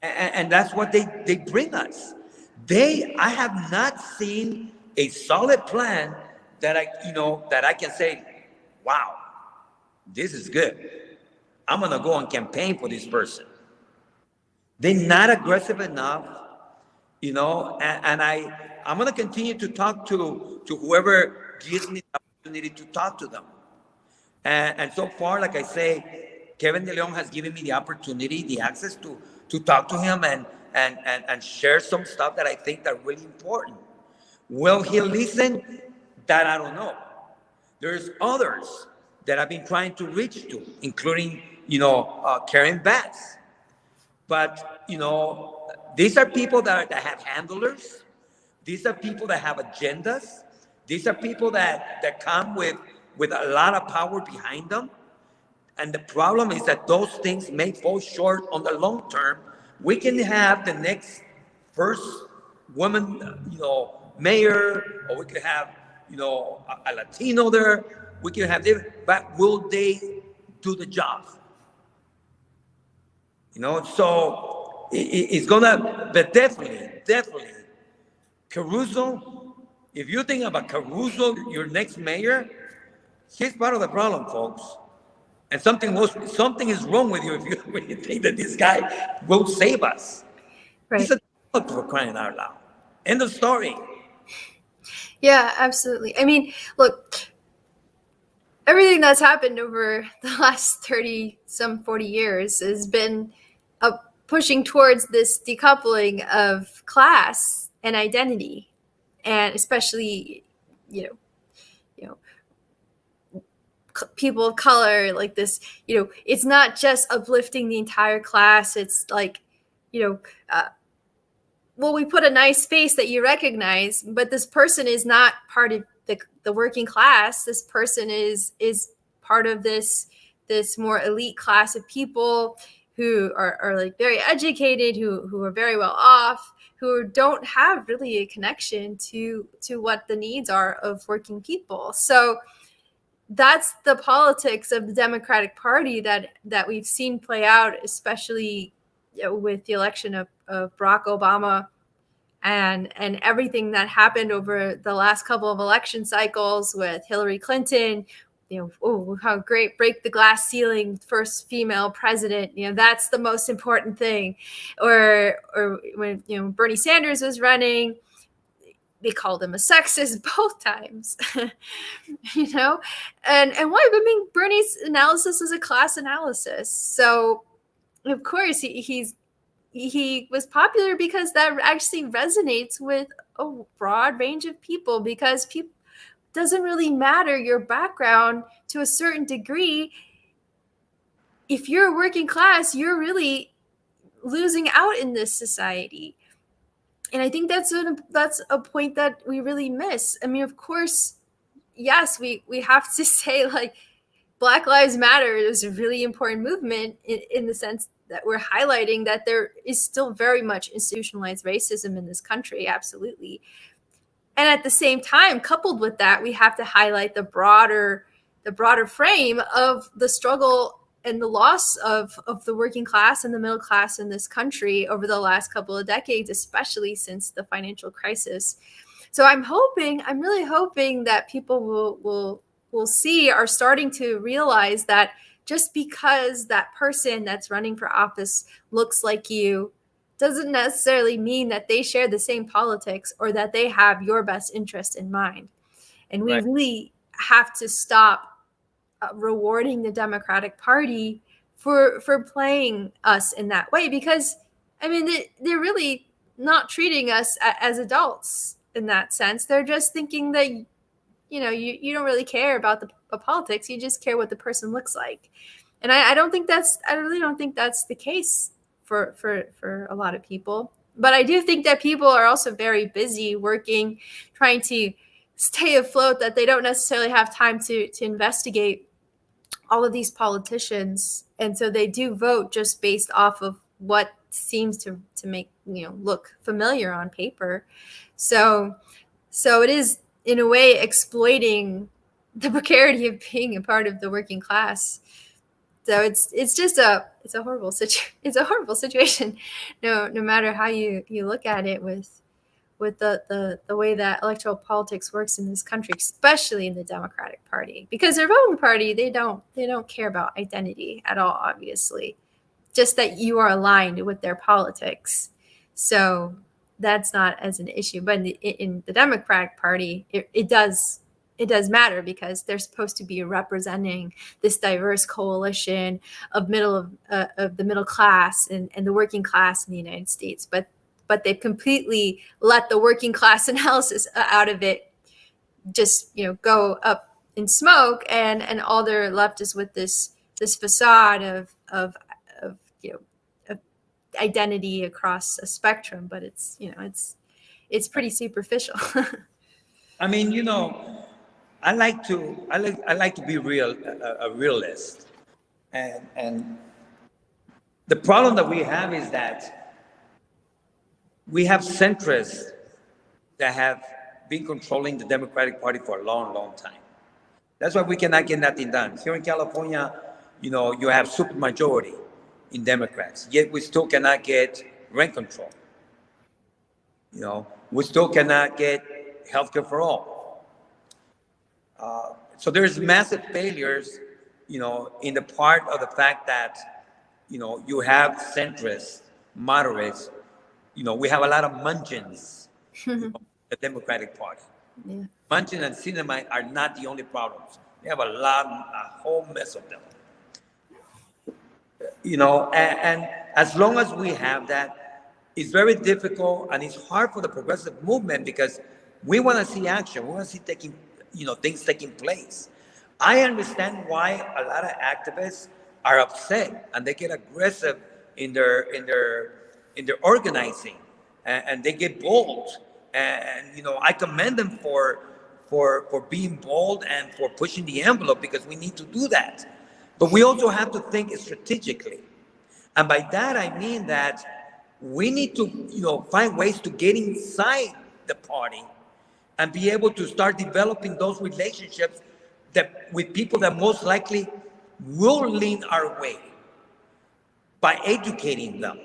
And that's what they bring us. I have not seen a solid plan that I can say, wow, this is good. I'm gonna go and campaign for this person. They're not aggressive enough, and I'm gonna continue to talk to whoever gives me the opportunity to talk to them. And so far, like I say, Kevin De Leon has given me the opportunity, the access to talk to him and share some stuff that I think that are really important. Will he listen? That I don't know. There's others that I've been trying to reach to, including, Karen Batts. But, these are people that have handlers. These are people that have agendas. These are people that come with a lot of power behind them. And the problem is that those things may fall short on the long term. We can have the next first woman, mayor, or we could have, a Latino there. We can have them, but will they do the job? So it's gonna, but definitely, Caruso. If you think about Caruso, your next mayor, he's part of the problem, folks. And something is wrong with you if you when you think that this guy will save us. He's Right. a dog for crying out loud. End of story. Yeah, absolutely. I mean, look, everything that's happened over the last 30, some 40 years has been pushing towards this decoupling of class and identity, and especially, you know, you know, people of color, like this, it's not just uplifting the entire class. It's like, well, we put a nice face that you recognize, but this person is not part of the working class. This person is part of this more elite class of people who are like very educated, who are very well off, who don't have really a connection to what the needs are of working people. So that's the politics of the Democratic Party that we've seen play out, especially with the election of Barack Obama and everything that happened over the last couple of election cycles with Hillary Clinton. Oh, how great, break the glass ceiling, first female president. That's the most important thing. Or when Bernie Sanders was running, they called him a sexist both times. And why? I mean, Bernie's analysis is a class analysis, so of course he was popular because that actually resonates with a broad range of people, because people doesn't really matter your background to a certain degree. If you're working class, you're really losing out in this society. And I think that's a point that we really miss. I mean, of course, yes, we have to say, like, Black Lives Matter is a really important movement in the sense that we're highlighting that there is still very much institutionalized racism in this country, absolutely. And at the same time, coupled with that, we have to highlight the broader frame of the struggle and the loss of the working class and the middle class in this country over the last couple of decades, especially since the financial crisis. So I'm really hoping that people will see, are starting to realize that just because that person that's running for office looks like you doesn't necessarily mean that they share the same politics or that they have your best interest in mind. And we Right. really have to stop rewarding the Democratic Party for playing us in that way, because I mean they're really not treating us as adults in that sense. They're just thinking that you don't really care about the politics. You just care what the person looks like. And I really don't think that's the case for a lot of people. But I do think that people are also very busy working, trying to stay afloat, that they don't necessarily have time to investigate all of these politicians, and so they do vote just based off of what seems to make look familiar on paper. So it is in a way exploiting the precarity of being a part of the working class. So it's just it's a horrible situation, no matter how you look at it, with the way that electoral politics works in this country, especially in the Democratic Party, because the Republican Party, they don't care about identity at all, obviously, just that you are aligned with their politics. So that's not as an issue. But in the Democratic Party, it does matter, because they're supposed to be representing this diverse coalition of the middle class and the working class in the United States. But they've completely let the working class analysis out of it, just go up in smoke, and all they're left is with this facade of of identity across a spectrum. But it's pretty superficial. I mean, I like to be a realist, and the problem that we have is that we have centrists that have been controlling the Democratic Party for a long, long time. That's why we cannot get nothing done. Here in California, you have supermajority in Democrats, yet we still cannot get rent control. We still cannot get healthcare for all. So there's massive failures, in the part of the fact that, you have centrists, moderates. We have a lot of Munchins, the Democratic Party. Yeah. Munchin and cinema are not the only problems. We have a whole mess of them. And as long as we have that, it's very difficult and it's hard for the progressive movement, because we want to see action. We want to see things taking place. I understand why a lot of activists are upset and they get aggressive in their organizing, and they get bold. And I commend them for being bold and for pushing the envelope, because we need to do that. But we also have to think strategically. And by that, I mean that we need to, find ways to get inside the party and be able to start developing those relationships with people that most likely will lean our way, by educating them.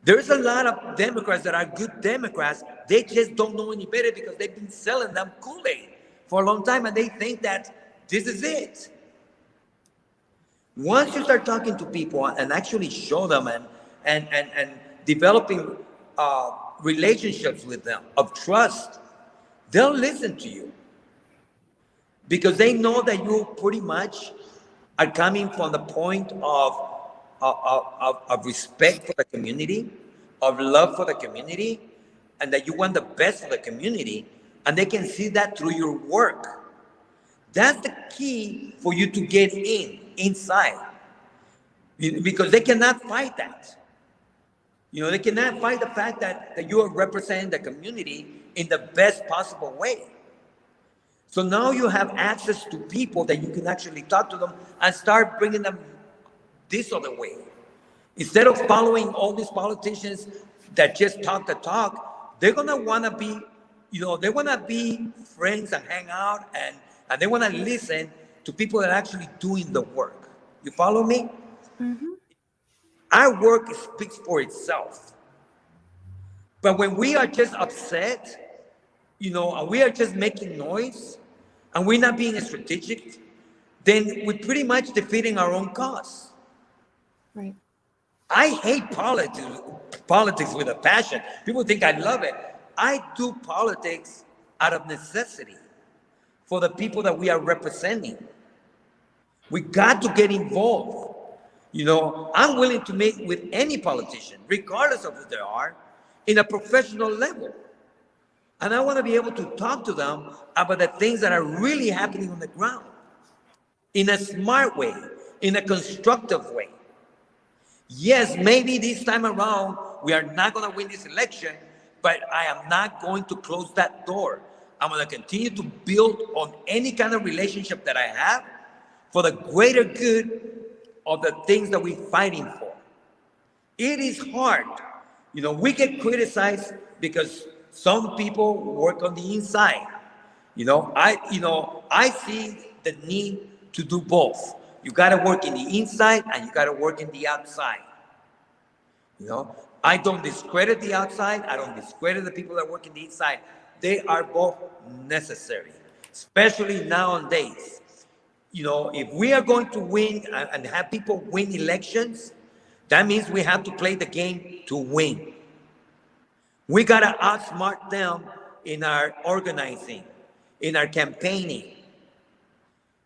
There's a lot of Democrats that are good Democrats. They just don't know any better, because they've been selling them Kool-Aid for a long time, and they think that this is it. Once you start talking to people and actually show them and developing relationships with them of trust, they'll listen to you, because they know that you pretty much are coming from the point of respect for the community, of love for the community, and that you want the best for the community, and they can see that through your work. That's the key for you to get inside, because they cannot fight that. They cannot fight the fact that you are representing the community in the best possible way. So now you have access to people that you can actually talk to them and start bringing them this other way. Instead of following all these politicians that just talk the talk, they're gonna want to be, they want to be friends and hang out, and they want to listen to people that are actually doing the work. You follow me? Hmm. Our work speaks for itself. But when we are just upset, and we are just making noise, and we're not being strategic, then we're pretty much defeating our own cause. Right. I hate politics with a passion. People think I love it. I do politics out of necessity for the people that we are representing. We got to get involved. I'm willing to meet with any politician, regardless of who they are, in a professional level. And I want to be able to talk to them about the things that are really happening on the ground in a smart way, in a constructive way. Yes, maybe this time around we are not going to win this election, but I am not going to close that door. I'm going to continue to build on any kind of relationship that I have for the greater good of the things that we're fighting for. It is hard. We get criticized because some people work on the inside. I see the need to do both. You got to work in the inside and you got to work in the outside. I don't discredit the outside. I don't discredit the people that work in the inside. They are both necessary, especially nowadays. If we are going to win and have people win elections, that means we have to play the game to win. We got to outsmart them in our organizing, in our campaigning.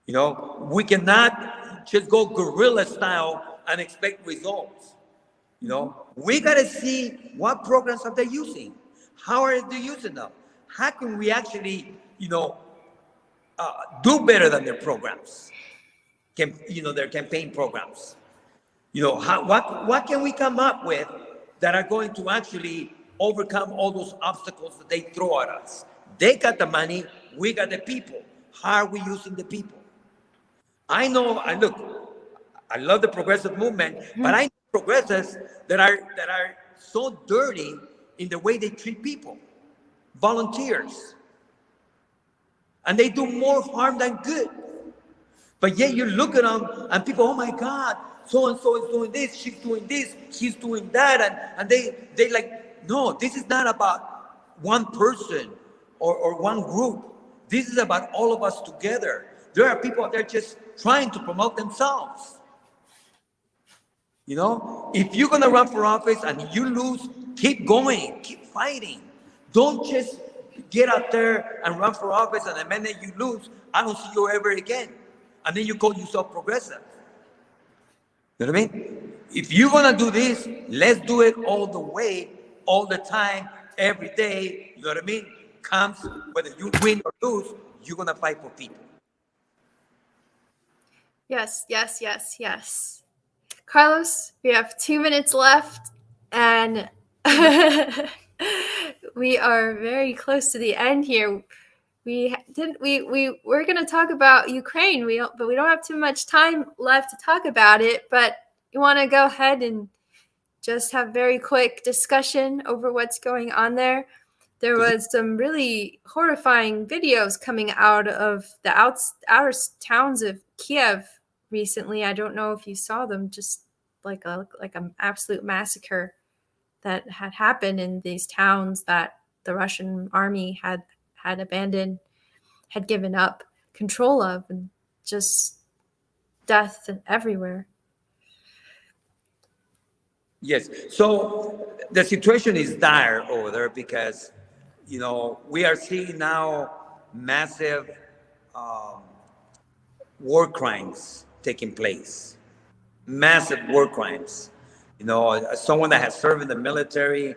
We cannot just go guerrilla style and expect results. We got to see what programs are they using. How are they using them? How can we actually, do better than their programs? Their campaign programs. What can we come up with that are going to actually overcome all those obstacles that they throw at us? They got the money, we got the people. How are we using the people? I know, I love the progressive movement, but I know progressives that are so dirty in the way they treat people, volunteers, and they do more harm than good. But yet you look at them and people, oh my God, so and so is doing this, he's doing that, and they like, no, this is not about one person or one group. This is about all of us together. There are people out there just trying to promote themselves. If you're gonna run for office and you lose, keep going, keep fighting. Don't just get out there and run for office and the minute you lose, I don't see you ever again. And then you call yourself progressive. You know what I mean? If you're gonna do this, let's do it all the way, all the time, every day. You know what I mean? Comes whether you win or lose, you're gonna fight for people. Yes, yes, yes, yes. Carlos, we have 2 minutes left, and we are very close to the end here. We're going to talk about Ukraine, but we don't have too much time left to talk about it. But you want to go ahead and just have very quick discussion over what's going on there. There was some really horrifying videos coming out of the outer towns of Kiev recently. I don't know if you saw them, just like an absolute massacre that had happened in these towns that the Russian army had abandoned, had given up control of, and just death everywhere. Yes. So the situation is dire over there because, we are seeing now massive war crimes taking place. Massive war crimes. As someone that has served in the military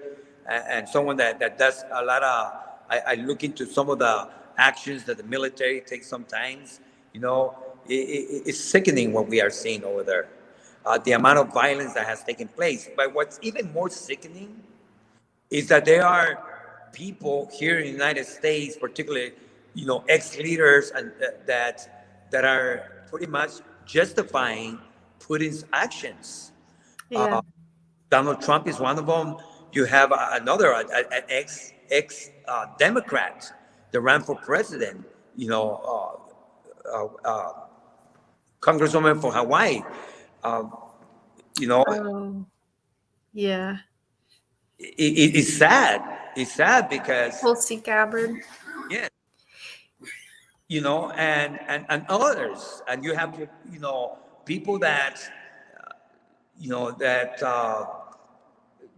and someone that does a lot of, I look into some of the actions that the military takes sometimes, it's sickening what we are seeing over there. The amount of violence that has taken place. But what's even more sickening is that there are people here in the United States, particularly, ex-leaders and that are pretty much justifying Putin's actions. Yeah. Donald Trump is one of them. You have another, an ex Democrat that ran for president. congresswoman for Hawaii. Uh, you know, Oh, yeah. it's sad. It's sad because, Tulsi Gabbard. yeah, and others, and you have, people that,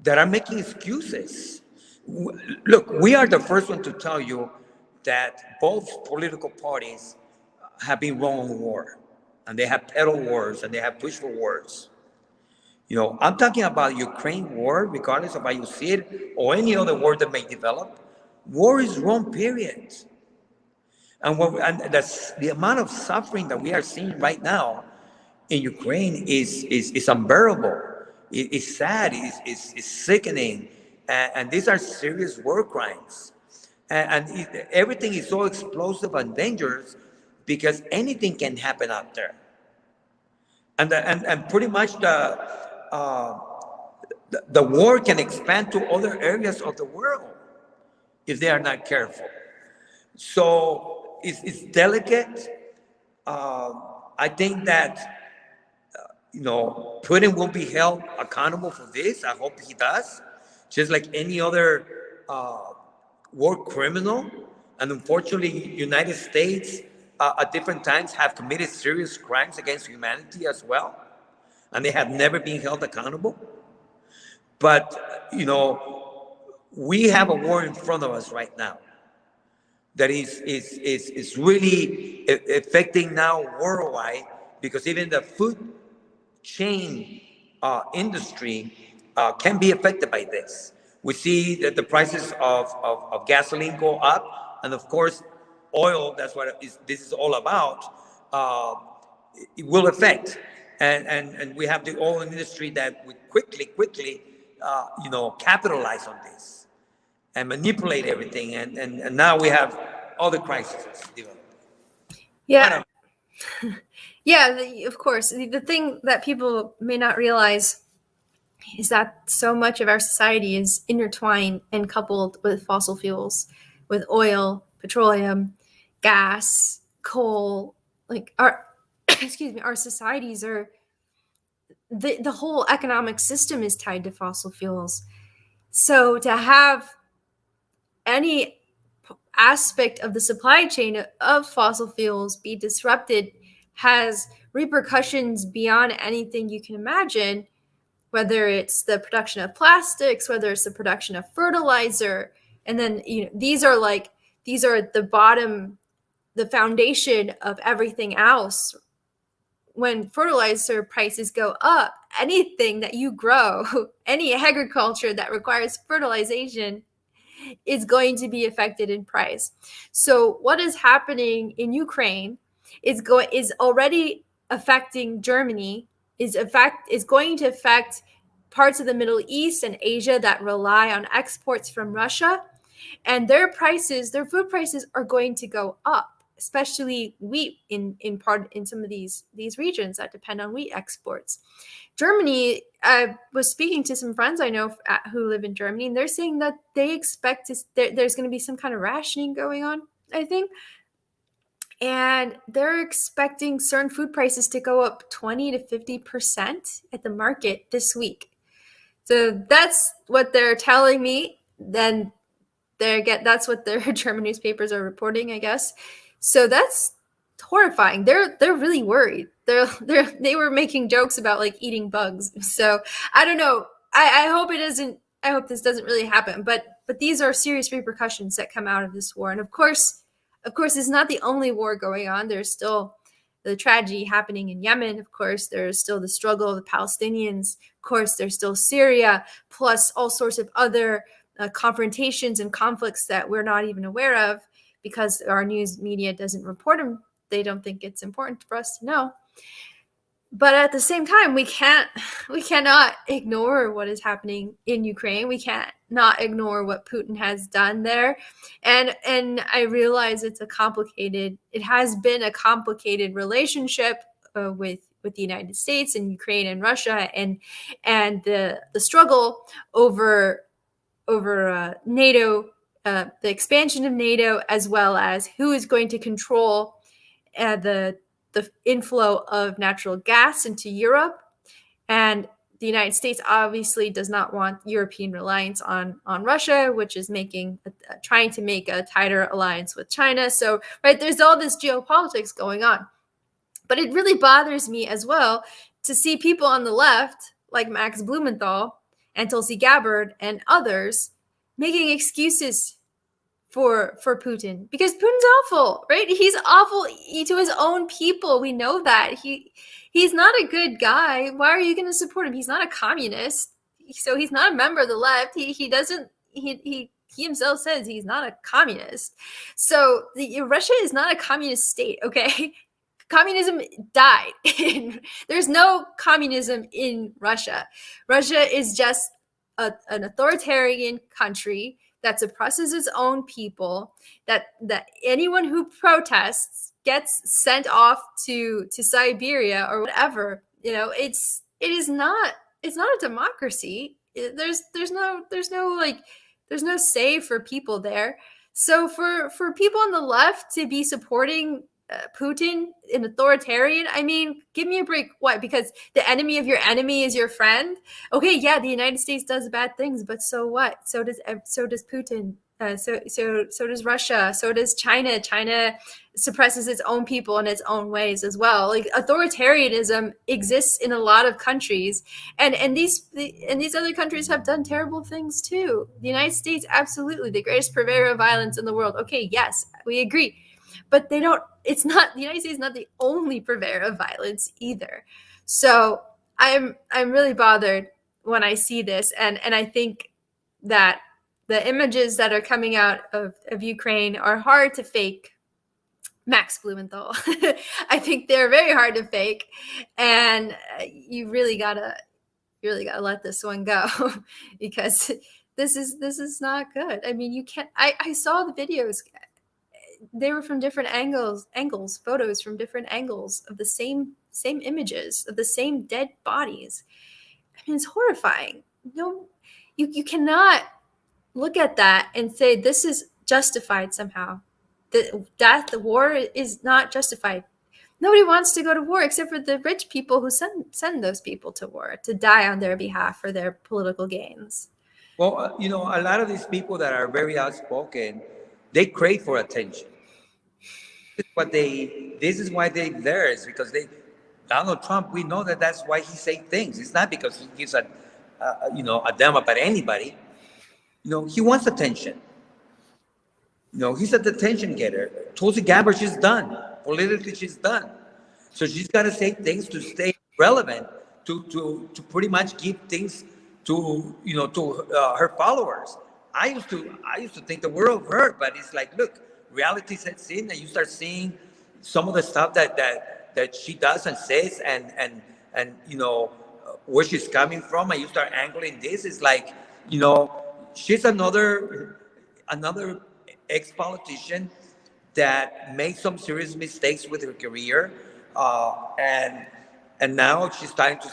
that are making excuses. Look, we are the first one to tell you that both political parties have been wrong on war, and they have peddled wars, and they have pushed for wars. I'm talking about Ukraine war, regardless of how you see it, or any other war that may develop. War is wrong, period. And that's the amount of suffering that we are seeing right now in Ukraine is unbearable. It's sad. It's sickening, and these are serious war crimes. Everything is so explosive and dangerous because anything can happen out there, and pretty much uh, the war can expand to other areas of the world if they are not careful. So it's delicate. I think that Putin will be held accountable for this. I hope he does, just like any other uh, war criminal. And unfortunately, United States at different times have committed serious crimes against humanity as well, and they have never been held accountable. But we have a war in front of us right now that is really affecting now worldwide, because even the food chain industry can be affected by this. We see that the prices of gasoline go up, and of course, oil. That's what this is all about. Uh, it will affect, and we have the oil industry that would quickly, capitalize on this and manipulate everything, and now we have other crises developing. I Yeah. don't Yeah, of course. The thing that people may not realize is that so much of our society is intertwined and coupled with fossil fuels, with oil, petroleum, gas, coal. Like our excuse me, our societies are the whole economic system is tied to fossil fuels. So to have any aspect of the supply chain of fossil fuels be disrupted has repercussions beyond anything you can imagine, whether it's the production of plastics, whether it's the production of fertilizer. And then these are the bottom, the foundation of everything else. When fertilizer prices go up, anything that you grow, any agriculture that requires fertilization is going to be affected in price. So what is happening in Ukraine is already affecting Germany, is going to affect parts of the Middle East and Asia that rely on exports from Russia, and their food prices are going to go up, especially wheat in some of these regions that depend on wheat exports. Germany, I was speaking to some friends I know who live in Germany, and they're saying that they expect there's going to be some kind of rationing going on, I think. And they're expecting certain food prices to go up 20 to 50% at the market this week. So that's what they're telling me. Then that's what their German newspapers are reporting, I guess. So that's horrifying. They're really worried. They were making jokes about like eating bugs. So I don't know. I hope it doesn't. I hope this doesn't really happen. But these are serious repercussions that come out of this war. And of course, it's not the only war going on. There's still the tragedy happening in Yemen. Of course, there's still the struggle of the Palestinians. Of course, there's still Syria, plus all sorts of other confrontations and conflicts that we're not even aware of because our news media doesn't report them. They don't think it's important for us to know. But at the same time, we cannot ignore what is happening in Ukraine. We can't not ignore what Putin has done there. And I realize it has been a complicated relationship with the United States and Ukraine and Russia, and the struggle over NATO, the expansion of NATO, as well as who is going to control the the inflow of natural gas into Europe. And the United States obviously does not want European reliance on Russia, which is trying to make a tighter alliance with China. So, right, there's all this geopolitics going on. But it really bothers me as well to see people on the left, like Max Blumenthal and Tulsi Gabbard and others, making excuses for Putin, because Putin's awful, right? He's awful to his own people. We know that he's not a good guy. Why are you going to support him? He's not a communist, so he's not a member of the left. He doesn't he himself says he's not a communist. So Russia is not a communist state, okay? Communism died. There's no communism in Russia. Russia is just an authoritarian country that suppresses its own people, that anyone who protests gets sent off to Siberia or whatever. It is not, it's not a democracy. There's no say for people there. So for people on the left to be supporting Putin, an authoritarian, I mean, give me a break. What? Because the enemy of your enemy is your friend? Okay, yeah, the United States does bad things, but so what? So does Putin. So does Russia. So does China. China suppresses its own people in its own ways as well. Like, authoritarianism exists in a lot of countries, and these other countries have done terrible things too. The United States, absolutely, the greatest purveyor of violence in the world. Okay, yes, we agree, but they don't. It's not, the United States is not the only purveyor of violence either. So I'm really bothered when I see this, and I think that the images that are coming out of Ukraine are hard to fake. Max Blumenthal, I think they're very hard to fake, and you really gotta let this one go because this is not good. I mean, you can't. I saw the videos. They were from different angles, photos from different angles of the same images of the same dead bodies. I mean, it's horrifying. No, you cannot look at that and say this is justified somehow. The war is not justified. Nobody wants to go to war except for the rich people who send those people to war to die on their behalf for their political gains. Well, a lot of these people that are very outspoken, they crave for attention. This is why they're there, is because Donald Trump, we know that's why he say things. It's not because he gives a damn about anybody. He wants attention. He's an attention getter. Tulsi Gabbard, she's done. Politically, she's done. So she's got to say things to stay relevant, to pretty much give things to her followers. I used to think the world of her, but it's like, look, reality sets in, and you start seeing some of the stuff that she does and says, and where she's coming from, and you start angling this. It's like, she's another ex-politician that made some serious mistakes with her career, and now she's trying to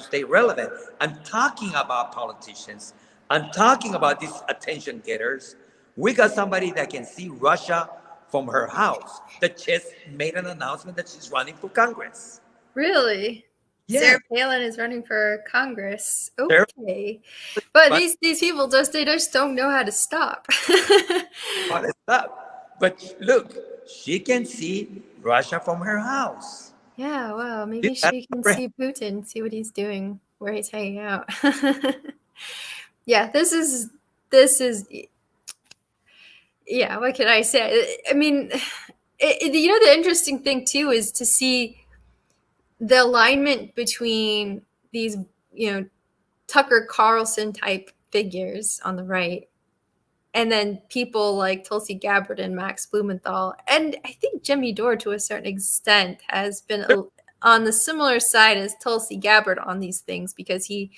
stay relevant. I'm talking about politicians. I'm talking about these attention getters. We got somebody that can see Russia from her house that just made an announcement that she's running for Congress. Really? Yeah. Sarah Palin is running for Congress. Okay. But these people they just don't know how to stop. But look, she can see Russia from her house. Yeah, well, maybe she can see Putin, see what he's doing, where he's hanging out. Yeah, this is yeah, what can I say? I mean, the interesting thing too is to see the alignment between these, Tucker Carlson type figures on the right, and then people like Tulsi Gabbard and Max Blumenthal. And I think Jimmy Dore, to a certain extent, has been on the similar side as Tulsi Gabbard on these things, because he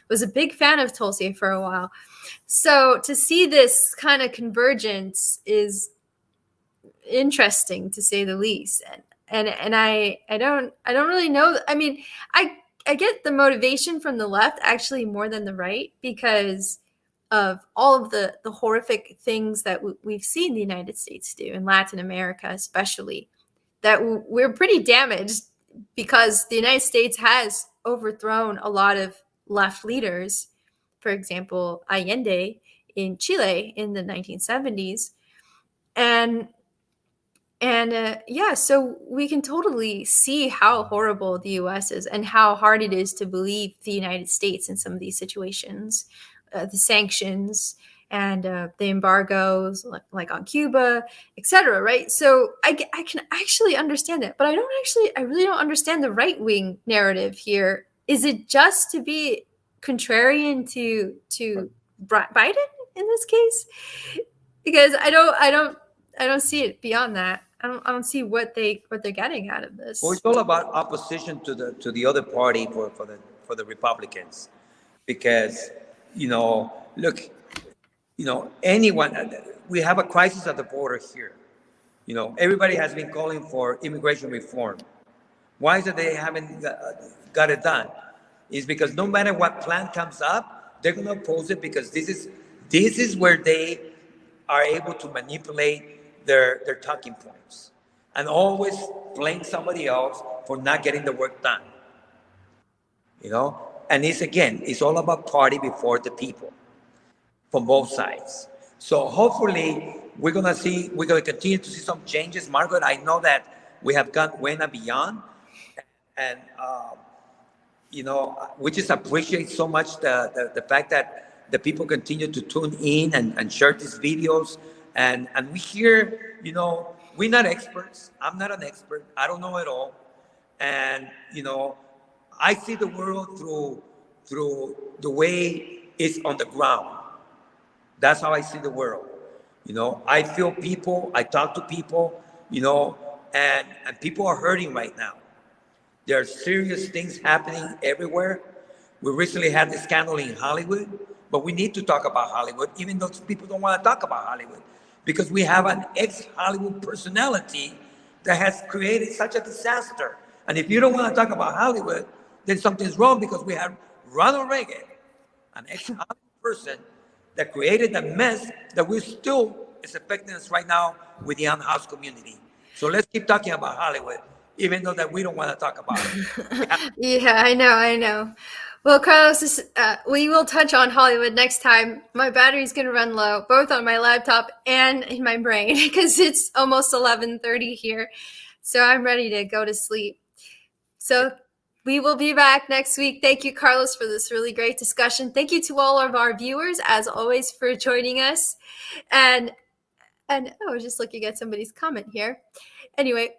was a big fan of Tulsi for a while. So to see this kind of convergence is interesting, to say the least. And I don't really know. I mean, I get the motivation from the left actually more than the right, because of all of the horrific things that we've seen the United States do, in Latin America especially, that we're pretty damaged because the United States has overthrown a lot of left leaders. For example, Allende in Chile in the 1970s. And yeah, so we can totally see how horrible the US is and how hard it is to believe the United States in some of these situations. The sanctions and the embargoes, like on Cuba, etc. Right? So I can actually understand it, but I really don't understand the right wing narrative here. Is it just to be contrarian to Biden in this case? Because I don't see it beyond that. I don't see what they're getting out of Well, this. it's all about opposition to the other party for the Republicans, because look, anyone, we have a crisis at the border here. Everybody has been calling for immigration reform. Why is it they haven't got it done? Is because no matter what plan comes up, they're going to oppose it, because this is where they are able to manipulate their talking points and always blame somebody else for not getting the work done. And it's all about party before the people from both sides. So hopefully we're gonna continue to see some changes. Margaret, I know that we have went beyond, and we just appreciate so much the fact that the people continue to tune in and share these videos, and we hear, we're not experts. I'm not an expert. I don't know it all, and I see the world through the way it's on the ground. That's how I see the world. I feel people, I talk to people, and people are hurting right now. There are serious things happening everywhere. We recently had the scandal in Hollywood, but we need to talk about Hollywood, even though people don't want to talk about Hollywood, because we have an ex-Hollywood personality that has created such a disaster. And if you don't want to talk about Hollywood, then something's wrong, because we have Ronald Reagan, an ex-Hollywood person that created a mess that we still is affecting us right now with the unhoused community. So let's keep talking about Hollywood, even though that we don't want to talk about it. Yeah, I know. Well, Carlos, we will touch on Hollywood next time. My battery's going to run low, both on my laptop and in my brain, because it's almost 11:30 here. So I'm ready to go to sleep. So we will be back next week. Thank you, Carlos, for this really great discussion. Thank you to all of our viewers, as always, for joining us. And I was just looking at somebody's comment here. Anyway,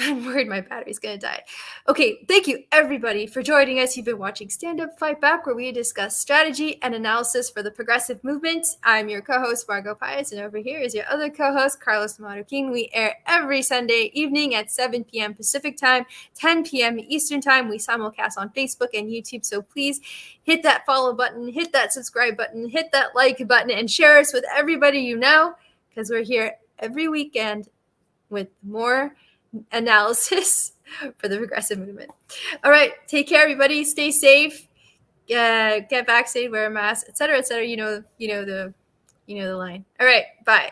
I'm worried my battery's going to die. Okay, thank you everybody for joining us. You've been watching Stand Up Fight Back, where we discuss strategy and analysis for the progressive movement. I'm your co-host, Margot Pius, and over here is your other co-host, Carlos Marroquin. We air every Sunday evening at 7 p.m. Pacific Time, 10 p.m. Eastern Time. We simulcast on Facebook and YouTube, so please hit that follow button, hit that subscribe button, hit that like button, and share us with everybody you know, because we're here every weekend with more analysis for the progressive movement. All right, take care, everybody. Stay safe. Get vaccinated, wear a mask, etc., etc. You know the line. All right, bye.